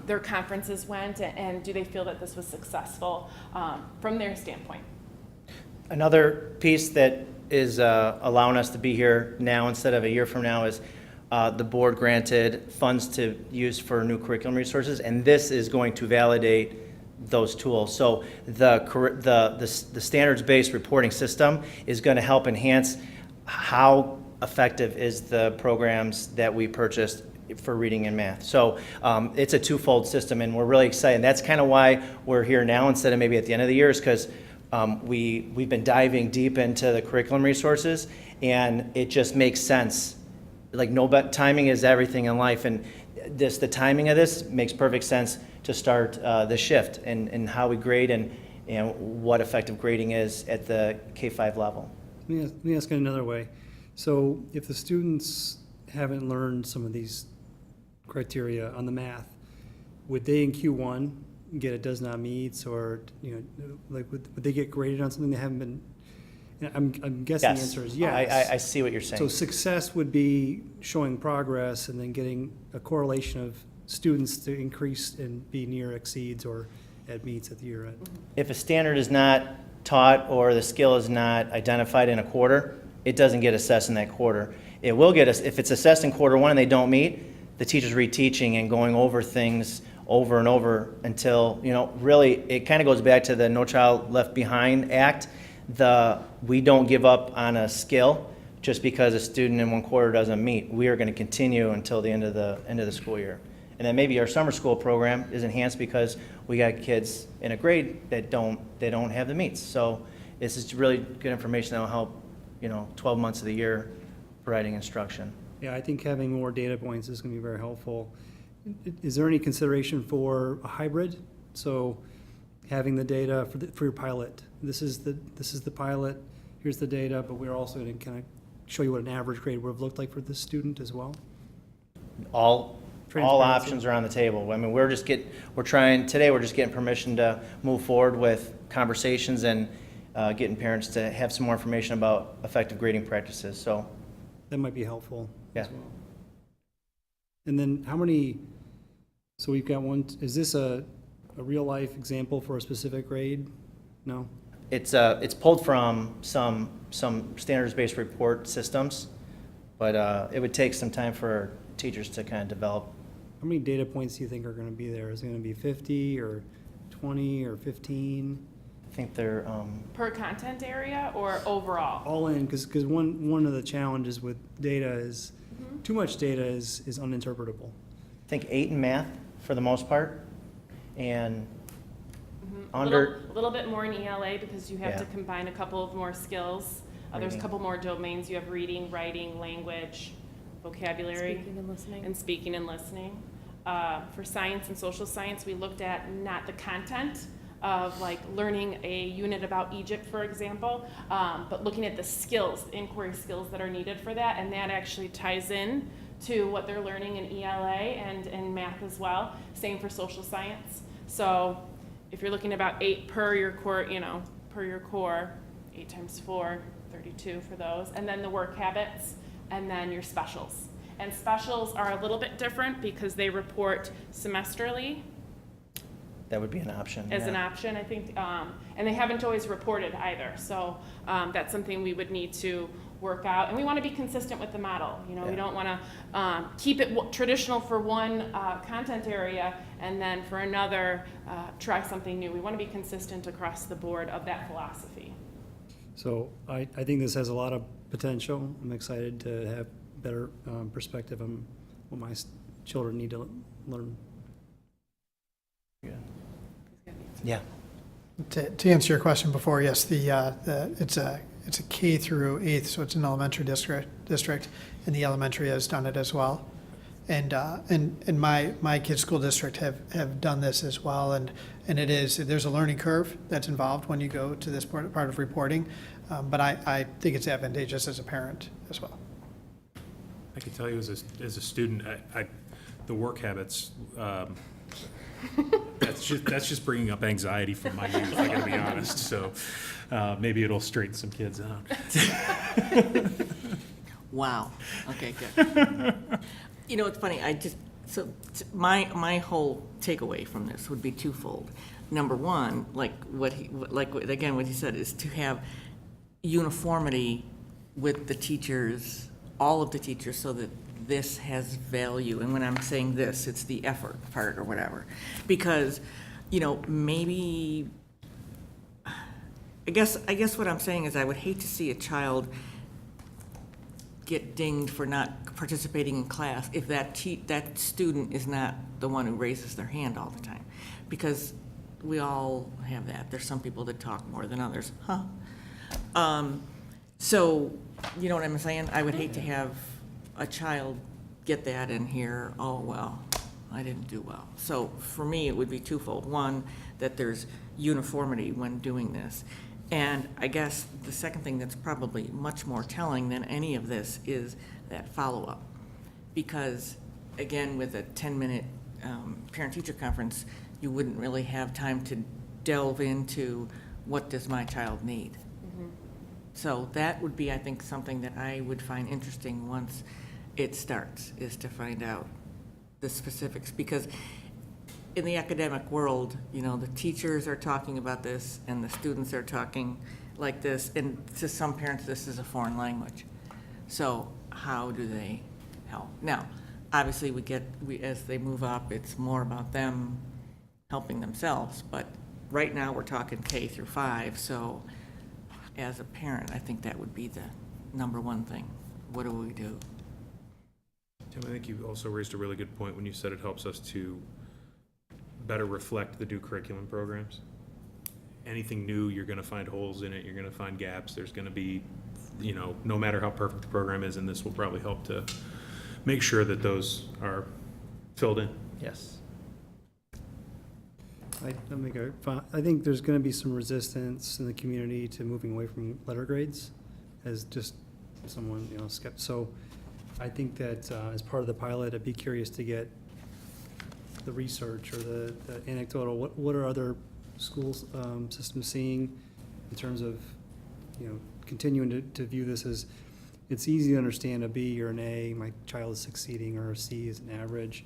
their conferences went and do they feel that this was successful from their standpoint. Another piece that is allowing us to be here now instead of a year from now is the board granted funds to use for new curriculum resources, and this is going to validate those tools. So the standards-based reporting system is going to help enhance how effective is the programs that we purchased for reading and math. So it's a twofold system, and we're really excited. That's kind of why we're here now instead of maybe at the end of the year, is because we've been diving deep into the curriculum resources, and it just makes sense. Like, timing is everything in life, and the timing of this makes perfect sense to start the shift and how we grade and what effective grading is at the K-5 level. Let me ask it another way. So if the students haven't learned some of these criteria on the math, would they in Q1 get a does not meets, or like would they get graded on something they haven't been? I'm guessing the answer is yes. I see what you're saying. So success would be showing progress and then getting a correlation of students to increase and be near exceeds or at meets at the year end. If a standard is not taught or the skill is not identified in a quarter, it doesn't get assessed in that quarter. It will get us if it's assessed in quarter 1 and they don't meet, the teacher's reteaching and going over things over and over until, really it kind of goes back to the No Child Left Behind Act. We don't give up on a skill just because a student in one quarter doesn't meet. We are going to continue until the end of the school year. And then maybe our summer school program is enhanced because we got kids in a grade that don't have the meets. So this is really good information that will help 12 months of the year providing instruction. Yeah, I think having more data points is going to be very helpful. Is there any consideration for a hybrid? So having the data for your pilot. This is the pilot. Here's the data, but we're also going to kind of show you what an average grade would have looked like for this student as well. All options are on the table. I mean, we're just getting permission to move forward with conversations and getting parents to have some more information about effective grading practices. So that might be helpful yeah. as well. And then so we've got one, is this a real life example for a specific grade? No? It's pulled from some standards-based report systems, but it would take some time for teachers to kind of develop. How many data points do you think are going to be there? Is it going to be 50 or 20 or 15? I think they're, Per content area or overall? All in, because one of the challenges with data is, too much data is uninterpretable. I think 8 in math for the most part, and A little bit more in ELA because you have to Yeah. combine a couple of more skills. There's a Reading. couple more domains. You have reading, writing, language, vocabulary. Speaking and listening. And speaking and listening. For science and social science, we looked at not the content of like learning a unit about Egypt, for example, but looking at the skills, the inquiry skills that are needed for that, and that actually ties in to what they're learning in ELA and in math as well. Same for social science. So if you're looking about 8 per your core, per your core, 8 times 4, 32 for those, and then the work habits, and then your specials. And specials are a little bit different because they report semesterly that would be an option. as an yeah. option, I think, and they haven't always reported either. So that's something we would need to work out, and we want to be consistent with the model. We Yeah. don't want to keep it traditional for one content area and then for another try something new. We want to be consistent across the board of that philosophy. So I think this has a lot of potential. I'm excited to have better perspective on what my children need to learn. Yeah. To answer your question before, yes, it's a K through 8th, so it's an elementary district, and the elementary has done it as well. And my kids' school district have done this as well, and there's a learning curve that's involved when you go to this part of reporting, but I think it's advantageous as a parent as well. I can tell you as a student, the work habits, that's just bringing up anxiety from my youth, I gotta be honest, so maybe it'll straighten some kids out. Wow, okay, good. It's funny, my whole takeaway from this would be twofold. Number one, what he said, is to have uniformity with the teachers, all of the teachers, so that this has value. And when I'm saying this, it's the effort part or whatever. Because, maybe, I guess what I'm saying is I would hate to see a child get dinged for not participating in class if that student is not the one who raises their hand all the time. Because we all have that. There's some people that talk more than others, huh? So, you know what I'm saying? I would hate to have a child get that and hear, oh, well, I didn't do well. So for me, it would be twofold. One, that there's uniformity when doing this. And I guess the second thing that's probably much more telling than any of this is that follow-up. Because, again, with a 10-minute parent-teacher conference, you wouldn't really have time to delve into what does my child need. So that would be, I think, something that I would find interesting once it starts, is to find out the specifics. Because in the academic world, the teachers are talking about this and the students are talking like this, and to some parents, this is a foreign language. So how do they help? Now, obviously, as they move up, it's more about them helping themselves, but right now, we're talking K through 5, so as a parent, I think that would be the number one thing. What do we do? Tim, I think you also raised a really good point when you said it helps us to better reflect the new curriculum programs. Anything new, you're gonna find holes in it, you're gonna find gaps, there's gonna be, no matter how perfect the program is, and this will probably help to make sure that those are filled in. Yes. I think there's going to be some resistance in the community to moving away from letter grades, as just someone, so I think that as part of the pilot, I'd be curious to get the research or the anecdotal, what are other schools systems seeing in terms of, continuing to view this as, it's easy to understand a B or an A, my child is succeeding, or a C is an average.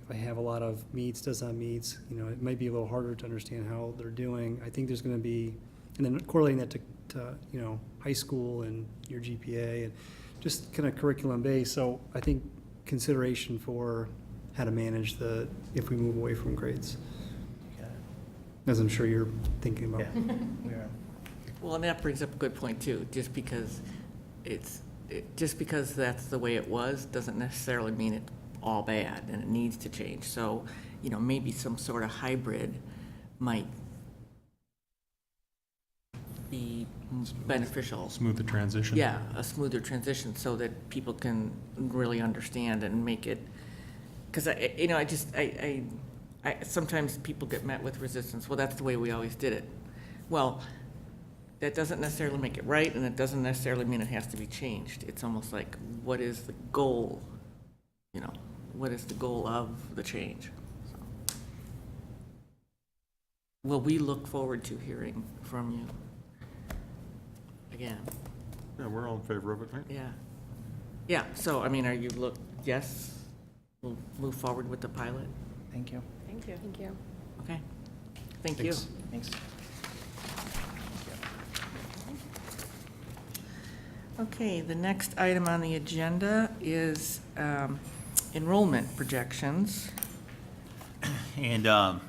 If I have a lot of meets, does not meets, it might be a little harder to understand how they're doing. I think there's going to be, and then correlating that to high school and your GPA and just kind of curriculum based. So I think consideration for how to manage if we move away from grades. as I'm sure you're thinking about. Yeah, we are. Well, and that brings up a good point too. Just because that's the way it was, doesn't necessarily mean it's all bad and it needs to change. So, maybe some sort of hybrid might be beneficial. Smooth the transition. Yeah, a smoother transition so that people can really understand and make it, because sometimes people get met with resistance. Well, that's the way we always did it. Well, that doesn't necessarily make it right, and it doesn't necessarily mean it has to be changed. It's almost like, what is the goal? What is the goal of the change? So, well, we look forward to hearing from you again. Yeah, we're all in favor of it, right? Yeah. Yeah, so, yes, we'll move forward with the pilot? Thank you. Thank you. Thank you. Okay. Thank you. Thanks. Thanks. Okay, the next item on the agenda is enrollment projections. And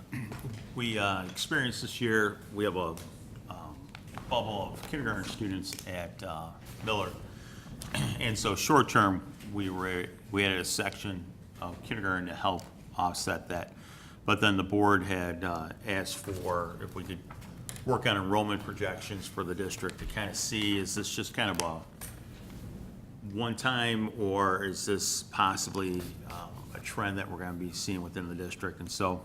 we experienced this year, we have a bubble of kindergarten students at Miller. And so short term, we added a section of kindergarten to help offset that. But then the board had asked for if we could work on enrollment projections for the district to kind of see, is this just kind of a one time, or is this possibly a trend that we're going to be seeing within the district? And so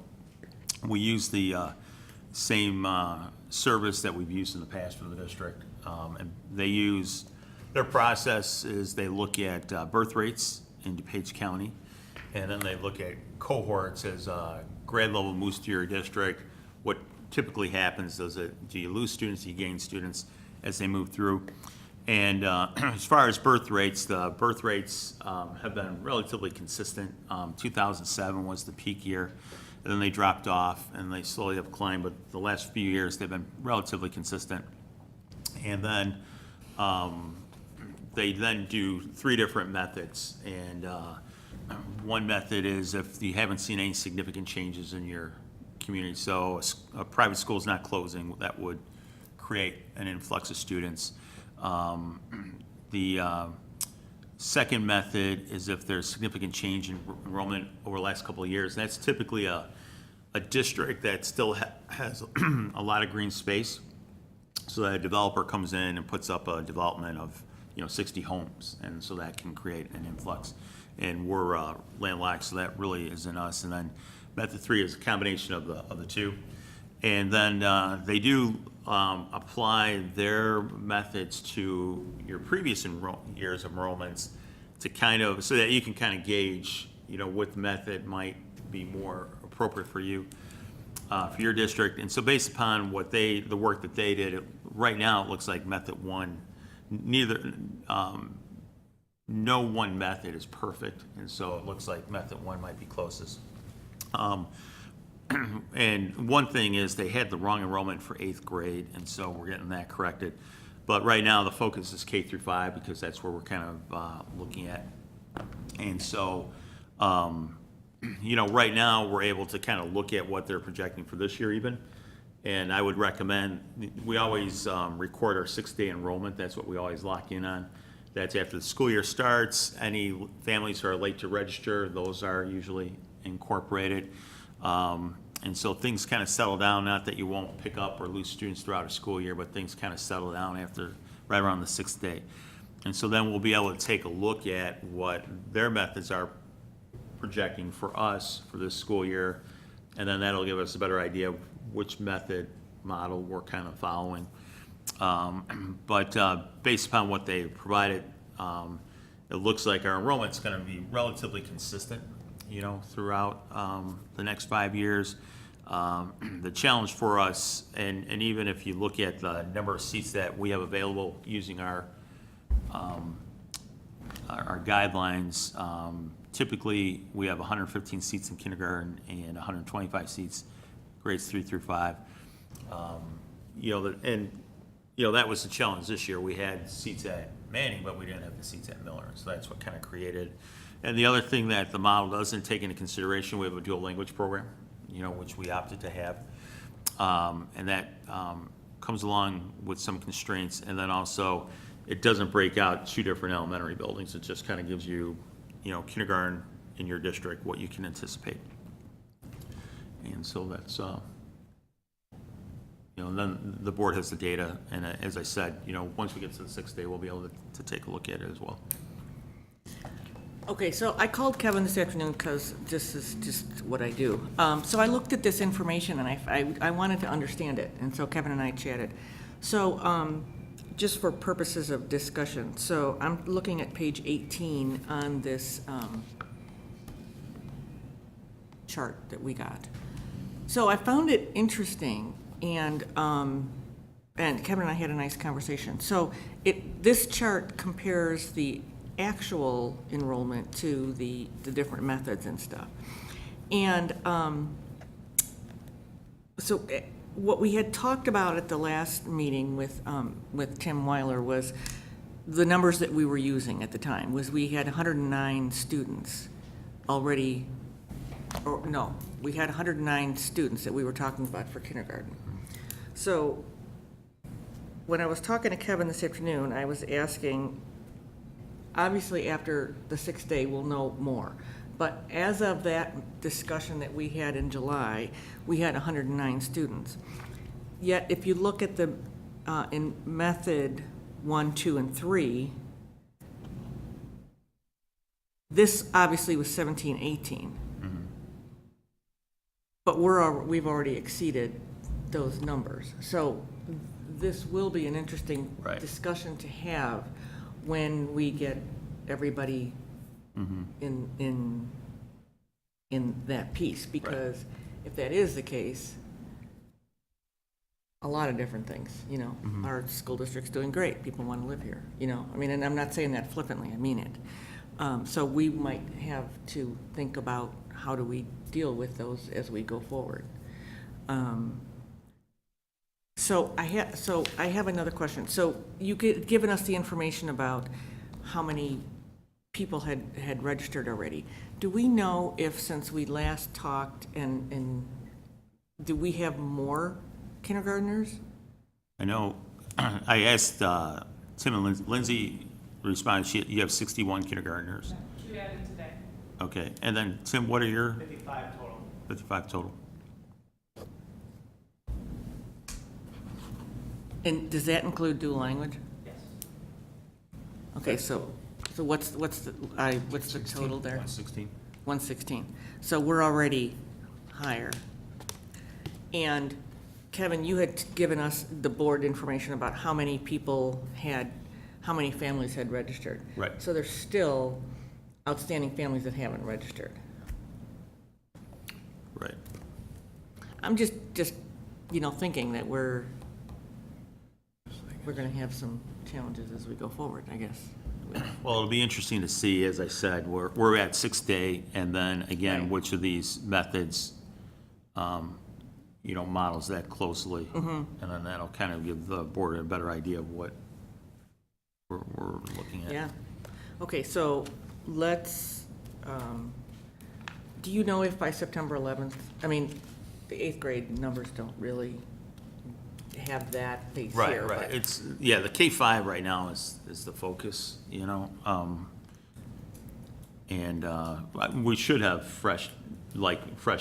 we use the same service that we've used in the past for the district. And their process is they look at birth rates in DuPage County, and then they look at cohorts as grade level moves to your district. What typically happens is do you lose students, do you gain students as they move through? And as far as birth rates, the birth rates have been relatively consistent. 2007 was the peak year, and then they dropped off and they slowly have climbed, but the last few years they've been relatively consistent. And then they then do 3 different methods, and one method is if you haven't seen any significant changes in your community. So a private school is not closing, that would create an influx of students. The second method is if there's significant change in enrollment over the last couple of years. That's typically a district that still has a lot of green space. So that a developer comes in and puts up a development of 60 homes, and so that can create an influx. And we're landlocked, so that really isn't us. And then method 3 is a combination of the two. And then they do apply their methods to your previous years of enrollments to so that you can kind of gauge, what method might be more appropriate for you, for your district. And so based upon the work that they did, right now it looks like method 1, no one method is perfect. And so it looks like method 1 might be closest. And one thing is they had the wrong enrollment for 8th grade, and so we're getting that corrected. But right now the focus is K through 5 because that's where we're kind of looking at. And so, right now we're able to kind of look at what they're projecting for this year even. And I would recommend, we always record our 6-day enrollment. That's what we always lock in on. That's after the school year starts. Any families who are late to register, those are usually incorporated. And so things kind of settle down, not that you won't pick up or lose students throughout a school year, but things kind of settle down right around the 6th day. And so then we'll be able to take a look at what their methods are projecting for us for this school year. And then that'll give us a better idea of which method model we're kind of following. But based upon what they provided, it looks like our enrollment's going to be relatively consistent, throughout the next 5 years. The challenge for us, and even if you look at the number of seats that we have available using our guidelines, typically we have 115 seats in kindergarten and 125 seats grades 3 through 5. That was the challenge this year. We had seats at Manning, but we didn't have the seats at Miller, so that's what kind of created. And the other thing that the model doesn't take into consideration, we have a dual language program, which we opted to have. and that comes along with some constraints. And then also, it doesn't break out 2 different elementary buildings. It just kind of gives you, kindergarten in your district, what you can anticipate. And so that's, then the board has the data, and as I said, once we get to the 6th day, we'll be able to take a look at it as well. Okay, so I called Kevin this afternoon because this is just what I do. So I looked at this information and I wanted to understand it, and so Kevin and I chatted. So just for purposes of discussion, so I'm looking at page 18 on this chart that we got. So I found it interesting, and Kevin and I had a nice conversation. So this chart compares the actual enrollment to the different methods and stuff. And so what we had talked about at the last meeting with Tim Weiler was the numbers that we were using at the time was we had 109 students already, or no, we had 109 students that we were talking about for kindergarten. So when I was talking to Kevin this afternoon, I was asking, obviously after the 6th day, we'll know more. But as of that discussion that we had in July, we had 109 students. Yet if you look at the, in method 1, 2, and 3, this obviously was 17, 18. Mm-hmm. But we've already exceeded those numbers. So this will be an interesting discussion to have when we get everybody in that piece, because if that is the case, a lot of different things, our school district's doing great, people want to live here, I mean, and I'm not saying that flippantly, I mean it. So we might have to think about how do we deal with those as we go forward. So I have another question. So you had given us the information about how many people had registered already. Do we know if, since we last talked, and do we have more kindergartners? I know, I asked Tim and Lindsay responded, you have 61 kindergartners. 2 added today. Okay, and then Tim, what are your? 55 total. 55 total. And does that include dual language? Yes. Okay, so what's the total there? 116. 116. So we're already higher. And Kevin, you had given us the board information about how many families had registered. Right. So there's still outstanding families that haven't registered. Right. I'm just thinking that we're going to have some challenges as we go forward, I guess. Well, it'll be interesting to see, as I said, we're at 6th day, and then again, Right. which of these methods, models that closely, and then that'll kind of give the board a better idea of what we're looking at. Yeah. Okay, so let's, do you know if by September 11th, I mean, the 8th grade numbers don't really have that piece here. Right. but- It's, the K-5 right now is the focus, and we should have fresh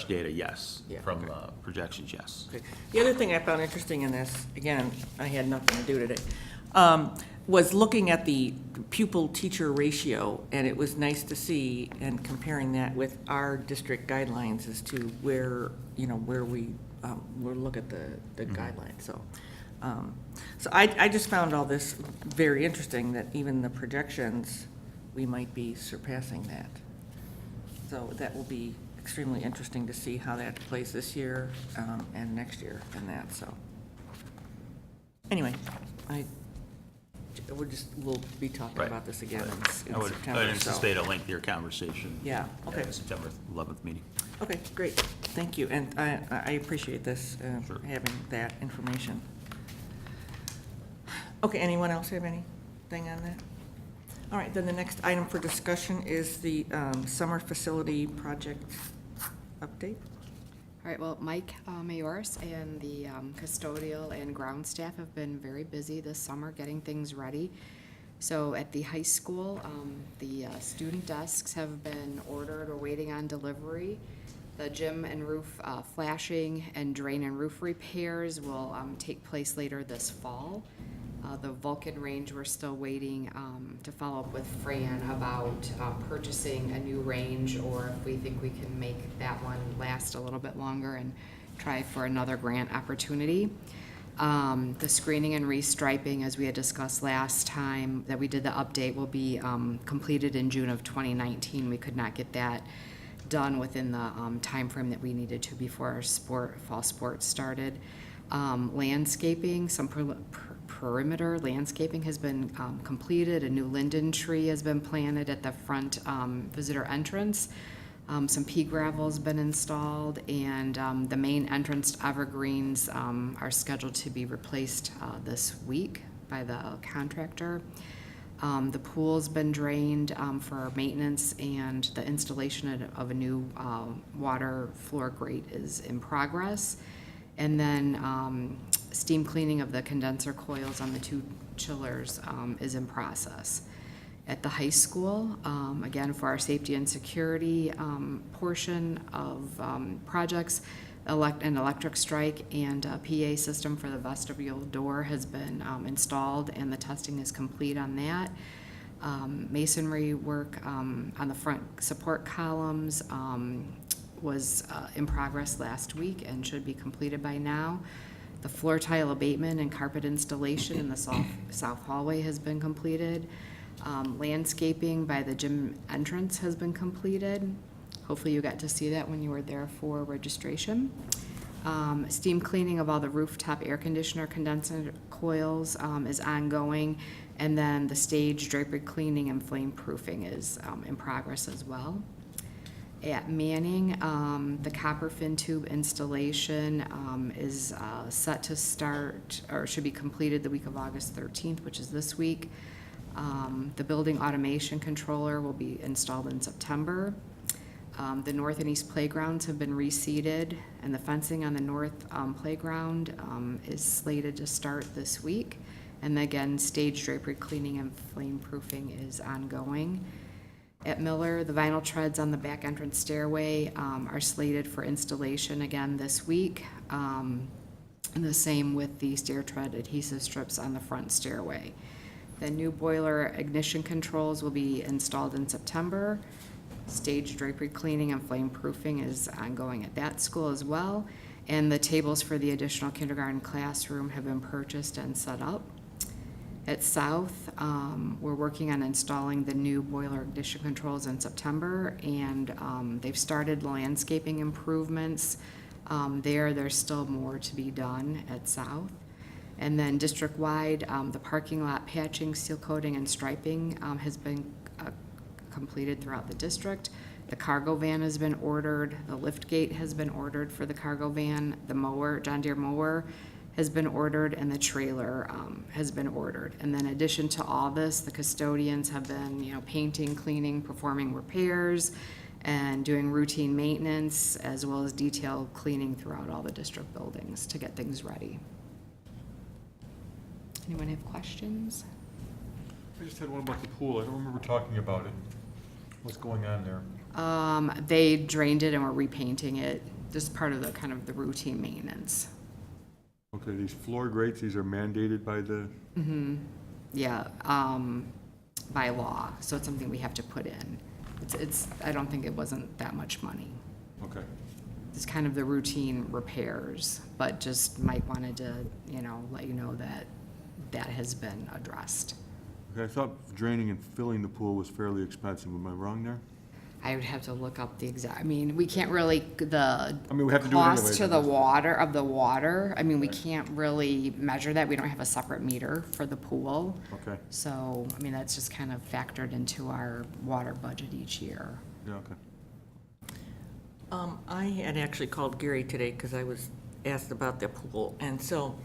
data, yes, Yeah, from okay. projections, yes. Okay. The other thing I found interesting in this, again, I had nothing to do today, was looking at the pupil-teacher ratio, and it was nice to see, and comparing that with our district guidelines as to where we'll look at the guidelines. So I just found all this very interesting, that even the projections, we might be surpassing that. So that will be extremely interesting to see how that plays this year and next year and that, so. Anyway, we'll be talking Right. about this again in I would September, so. anticipate a lengthier conversation. Yeah, okay. At the September 11th meeting. Okay, great, thank you, and I appreciate this, Sure. having that information. Okay, anyone else have anything on that? All right, then the next item for discussion is the summer facility project update. All All right, well, Mike Mayoris and the custodial and ground staff have been very busy this summer getting things ready. So at the high school, the student desks have been ordered or waiting on delivery. The gym and roof flashing and drain and roof repairs will take place later this fall. The Vulcan range, we're still waiting to follow up with Fran about purchasing a new range, or if we think we can make that one last a little bit longer and try for another grant opportunity. The screening and restriping, as we had discussed last time that we did the update, will be completed in June of 2019. We could not get that done within the time frame that we needed to before our fall sports started. Landscaping, some perimeter landscaping has been completed. A new linden tree has been planted at the front visitor entrance. Some pea gravel has been installed, and the main entrance evergreens are scheduled to be replaced this week by the contractor. The pool's been drained for maintenance, and the installation of a new water floor grate is in progress. And then steam cleaning of the condenser coils on the 2 chillers is in process. At the high school, again, for our safety and security portion of projects, an electric strike and a PA system for the vestibule door has been installed, and the testing is complete on that. Masonry work on the front support columns was in progress last week and should be completed by now. The floor tile abatement and carpet installation in the south hallway has been completed. Landscaping by the gym entrance has been completed. Hopefully you got to see that when you were there for registration. Steam cleaning of all the rooftop air conditioner condenser coils is ongoing, and then the stage drapery cleaning and flame proofing is in progress as well. At Manning, the copper fin tube installation is set to start, or should be completed the week of August 13th, which is this week. The building automation controller will be installed in September. The north and east playgrounds have been reseeded, and the fencing on the north playground is slated to start this week. And again, stage drapery cleaning and flame proofing is ongoing. At Miller, the vinyl treads on the back entrance stairway are slated for installation again this week. And the same with the stair tread adhesive strips on the front stairway. The new boiler ignition controls will be installed in September. Stage drapery cleaning and flame proofing is ongoing at that school as well. And the tables for the additional kindergarten classroom have been purchased and set up. At South, we're working on installing the new boiler ignition controls in September, and they've started landscaping improvements. There's still more to be done at South. And then district-wide, the parking lot patching, seal coating, and striping has been completed throughout the district. The cargo van has been ordered. The lift gate has been ordered for the cargo van. The mower, John Deere mower, has been ordered, and the trailer has been ordered. And then in addition to all this, the custodians have been, painting, cleaning, performing repairs, and doing routine maintenance, as well as detailed cleaning throughout all the district buildings to get things ready. Anyone have questions? I just had one about the pool. I don't remember talking about it. What's going on there? They drained it and were repainting it. This is part of the kind of the routine maintenance. Okay, these floor grates, these are mandated by the, Yeah, by law, so it's something we have to put in. It's I don't think it wasn't that much money. okay. It's kind of the routine repairs, but just Mike wanted to, let you know that that has been addressed. Okay, I thought draining and filling the pool was fairly expensive. Am I wrong there? I would have to look up the exact, we can't really, the We have to do it cost anyway. to the water, we can't really measure that. We don't have a separate meter for the pool. Okay, So, that's just kind of factored into our water budget each year. yeah, okay. I had actually called Gary today because I was asked about the pool. And so,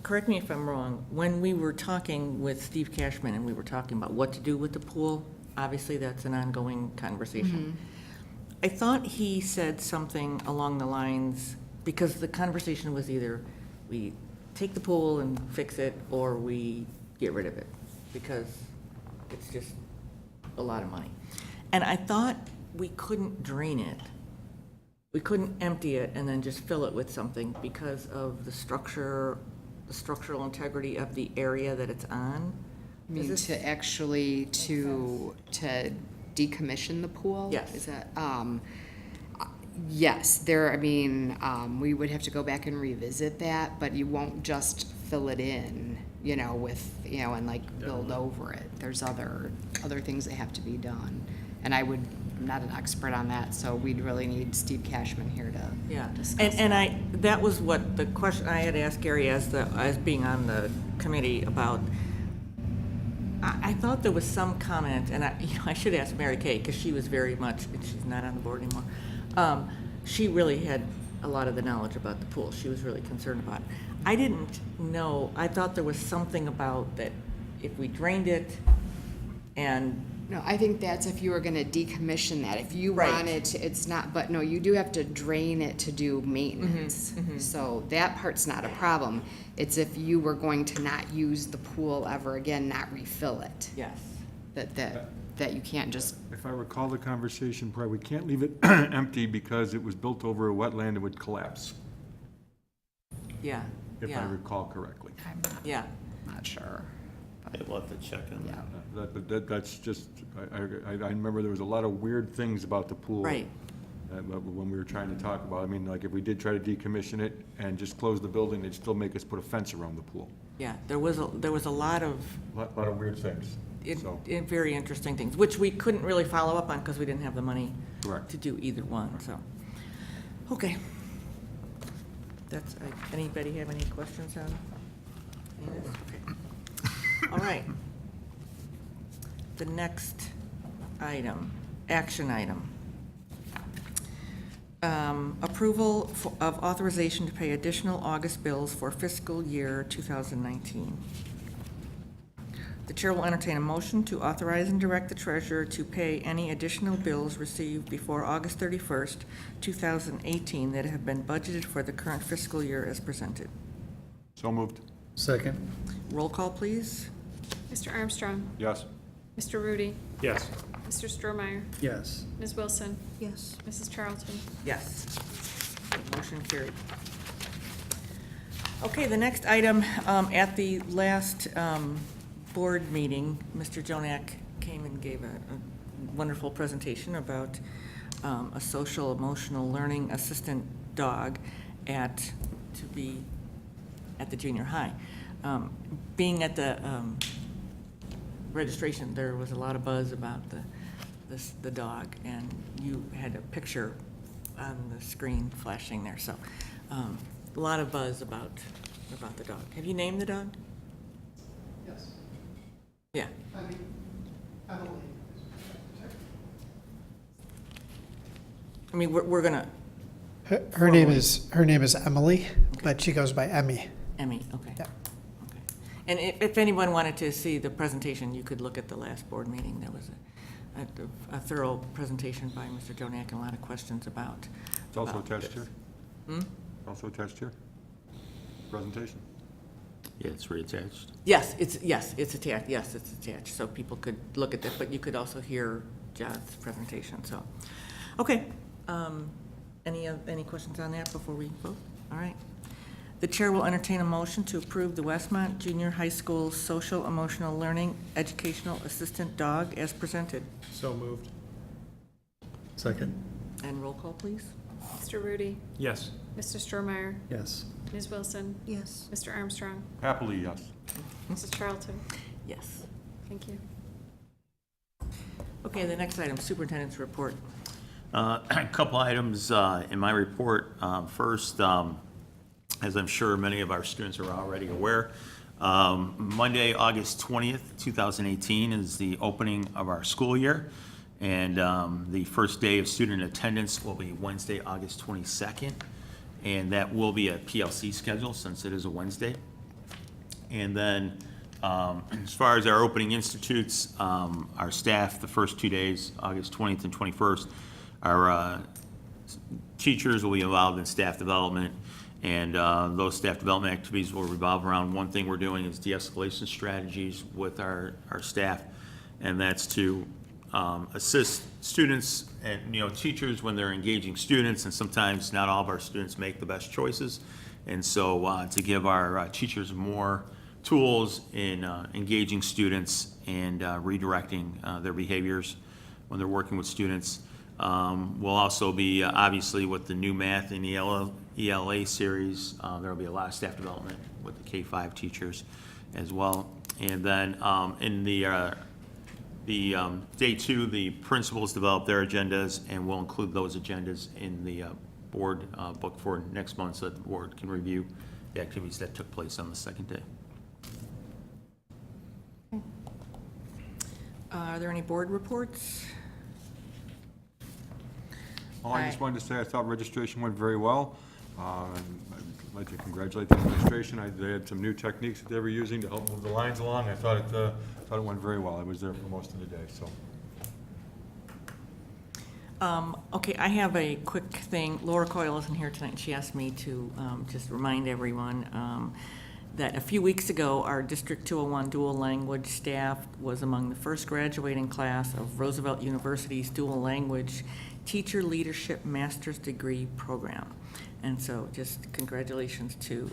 correct me if I'm wrong, when we were talking with Steve Cashman and we were talking about what to do with the pool, obviously that's an ongoing conversation. I thought he said something along the lines because the conversation was either we take the pool and fix it, or we get rid of it, because it's just a lot of money. And I thought we couldn't drain it. We couldn't empty it and then just fill it with something because of the structural integrity of the area that it's on. I mean, Is this- to actually, to decommission the pool? Yes. Is that, yes, there, I mean, we would have to go back and revisit that, but you won't just fill it in, you know, with, you know, and like build over it. There's other things that have to be done. And I'm not an expert on that, so we'd really need Steve Cashman here to Yeah, discuss and that was what the question I had asked Gary as being on the committee about. I thought there was some comment, and I should ask Mary Kay, because she was very much, and she's not on the board anymore. She really had a lot of the knowledge about the pool. She was really concerned about it. I didn't know, I thought there was something about that if we drained it and. No, I think that's if you were gonna decommission that. If you Right. wanted to, it's not, but no, you do have to drain it to do maintenance. So that part's not a problem. It's if you were going to not use the pool ever again, not refill it, Yes. that you can't just, If I recall the conversation, probably we can't leave it empty because it was built over a wetland and would collapse, Yeah, if I yeah, recall correctly. I'm yeah. not sure. We'll have to check on Yeah. that. That's just, I remember there was a lot of weird things about the pool. Right. When we were trying to talk about, I mean, like, if we did try to decommission it and just close the building, they'd still make us put a fence around the pool. Yeah, there was a lot of Lot of weird things, so. very interesting things, which we couldn't really follow up on because we didn't have the money Correct. to do either one, so. Okay. Anybody have any questions on any of this? Okay. All right. The next item, action item. Approval of authorization to pay additional August bills for fiscal year 2019. The chair will entertain a motion to authorize and direct the treasurer to pay any additional bills received before August 31st, 2018 that have been budgeted for the current fiscal year as presented. So moved. Second. Roll call, please. Mr. Armstrong, Yes. Mr. Rudy, Yes. Mr. Stromeyer, Yes. Ms. Wilson, Yes. Mrs. Charlton. Yes. Motion carried. Okay, the next item, at the last board meeting, Mr. Jonak came and gave a wonderful presentation about a social emotional learning assistant dog to be at the junior high. Being at the registration, there was a lot of buzz about the dog, and you had a picture on the screen flashing there, so a lot of buzz about the dog. Have you named the dog? Yes. Yeah. I mean, we're gonna, Her name is Emily, but she goes by Emmy. Emmy, okay. Yeah. Okay. And if anyone wanted to see the presentation, you could look at the last board meeting. There was a thorough presentation by Mr. Jonak and a lot of questions about. It's also about attached this. here? Also attached here? Presentation? Yeah, it's reattached. Yes, it's attached, yes, it's attached, so people could look at that, but you could also hear John's presentation, so. Okay, any questions on that before we vote? All right. The chair will entertain a motion to approve the Westmont Junior High School Social Emotional Learning Educational Assistant Dog as presented. So moved. Second. And roll call, please. Mr. Rudy, Yes. Mr. Stromeyer, Yes. Ms. Wilson, Yes. Mr. Armstrong, Happily, yes. Mrs. Charlton. Yes. Thank you. Okay, the next item, Superintendent's Report. A couple items in my report. First, as I'm sure many of our students are already aware, Monday, August 20th, 2018 is the opening of our school year. And the first day of student attendance will be Wednesday, August 22nd. And that will be a PLC schedule since it is a Wednesday. And then as far as our opening institutes, our staff, the first 2 days, August 20th and 21st, our teachers will be involved in staff development, and those staff development activities will revolve around one thing we're doing is de-escalation strategies with our staff, and that's to assist students and, teachers when they're engaging students, and sometimes not all of our students make the best choices. And so to give our teachers more tools in engaging students and redirecting their behaviors when they're working with students. We'll also be, obviously, with the new math and ELA series, there'll be a lot of staff development with the K-5 teachers as well. And then in the day 2, the principals develop their agendas, and we'll include those agendas in the board book for next month so that the board can review the activities that took place on the second day. Are there any board reports? I just wanted to say I thought registration went very well. I'd like to congratulate the administration. They had some new techniques that they were using to help move the lines along. I thought it went very well. I was there for most of the day, so. Okay, I have a quick thing. Laura Coyle isn't here tonight, and she asked me to just remind everyone that a few weeks ago, our District 201 dual language staff was among the first graduating class of Roosevelt University's dual language Teacher Leadership Master's Degree Program. And so just congratulations to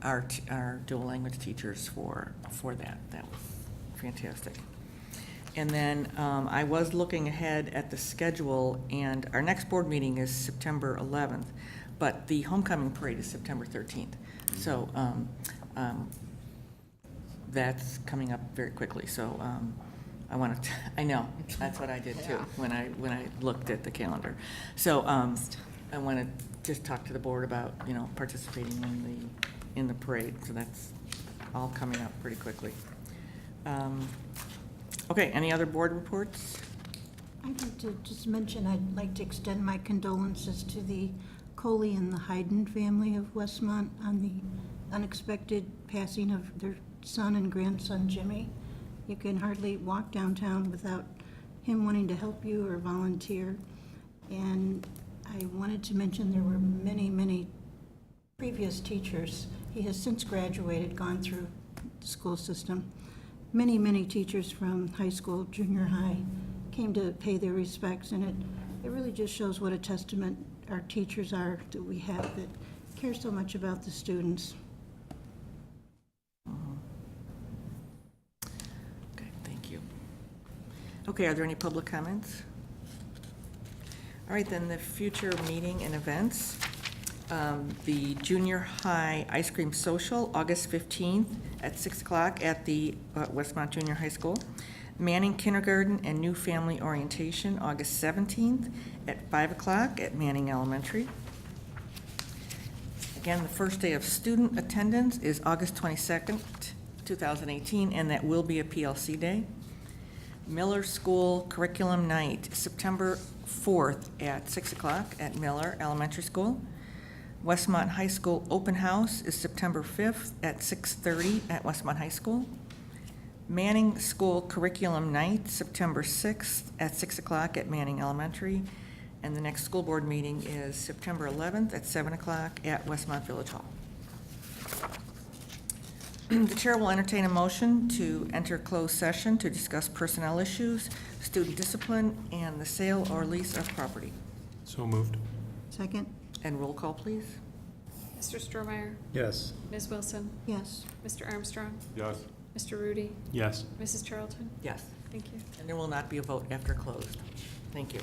our dual language teachers for that. That was fantastic. And then I was looking ahead at the schedule, and our next board meeting is September 11th, but the homecoming parade is September 13th. So that's coming up very quickly. So I know, that's what I did too, when I looked at the calendar. So I want to just talk to the board about, participating in the parade. So that's all coming up pretty quickly. Okay, any other board reports? I'd like to just mention, I'd like to extend my condolences to the Coley and the Hayden family of Westmont on the unexpected passing of their son and grandson, Jimmy. You can hardly walk downtown without him wanting to help you or volunteer. And I wanted to mention there were many, many previous teachers. He has since graduated, gone through the school system. Many, many teachers from high school, junior high, came to pay their respects, and it really just shows what a testament our teachers are that we have that care so much about the students. Okay, thank you. Okay, are there any public comments? All right, then the future meeting and events. The junior high ice cream social, August 15th at 6 o'clock at the Westmont Junior High School. Manning Kindergarten and New Family Orientation, August 17th at 5 o'clock at Manning Elementary. Again, the first day of student attendance is August 22nd, 2018, and that will be a PLC day. Miller School Curriculum Night, September 4th at 6 o'clock at Miller Elementary School. Westmont High School Open House is September 5th at 6:30 at Westmont High School. Manning School Curriculum Night, September 6th at 6 o'clock at Manning Elementary. And the next school board meeting is September 11th at 7 o'clock at Westmont Village Hall. The chair will entertain a motion to enter closed session to discuss personnel issues, student discipline, and the sale or lease of property. So moved. Second? And roll call, please. Mr. Strohmeyer? Yes. Ms. Wilson? Yes. Mr. Armstrong? Yes. Mr. Rudy? Yes. Mrs. Charlton? Yes. Thank you. And there will not be a vote after closed. Thank you.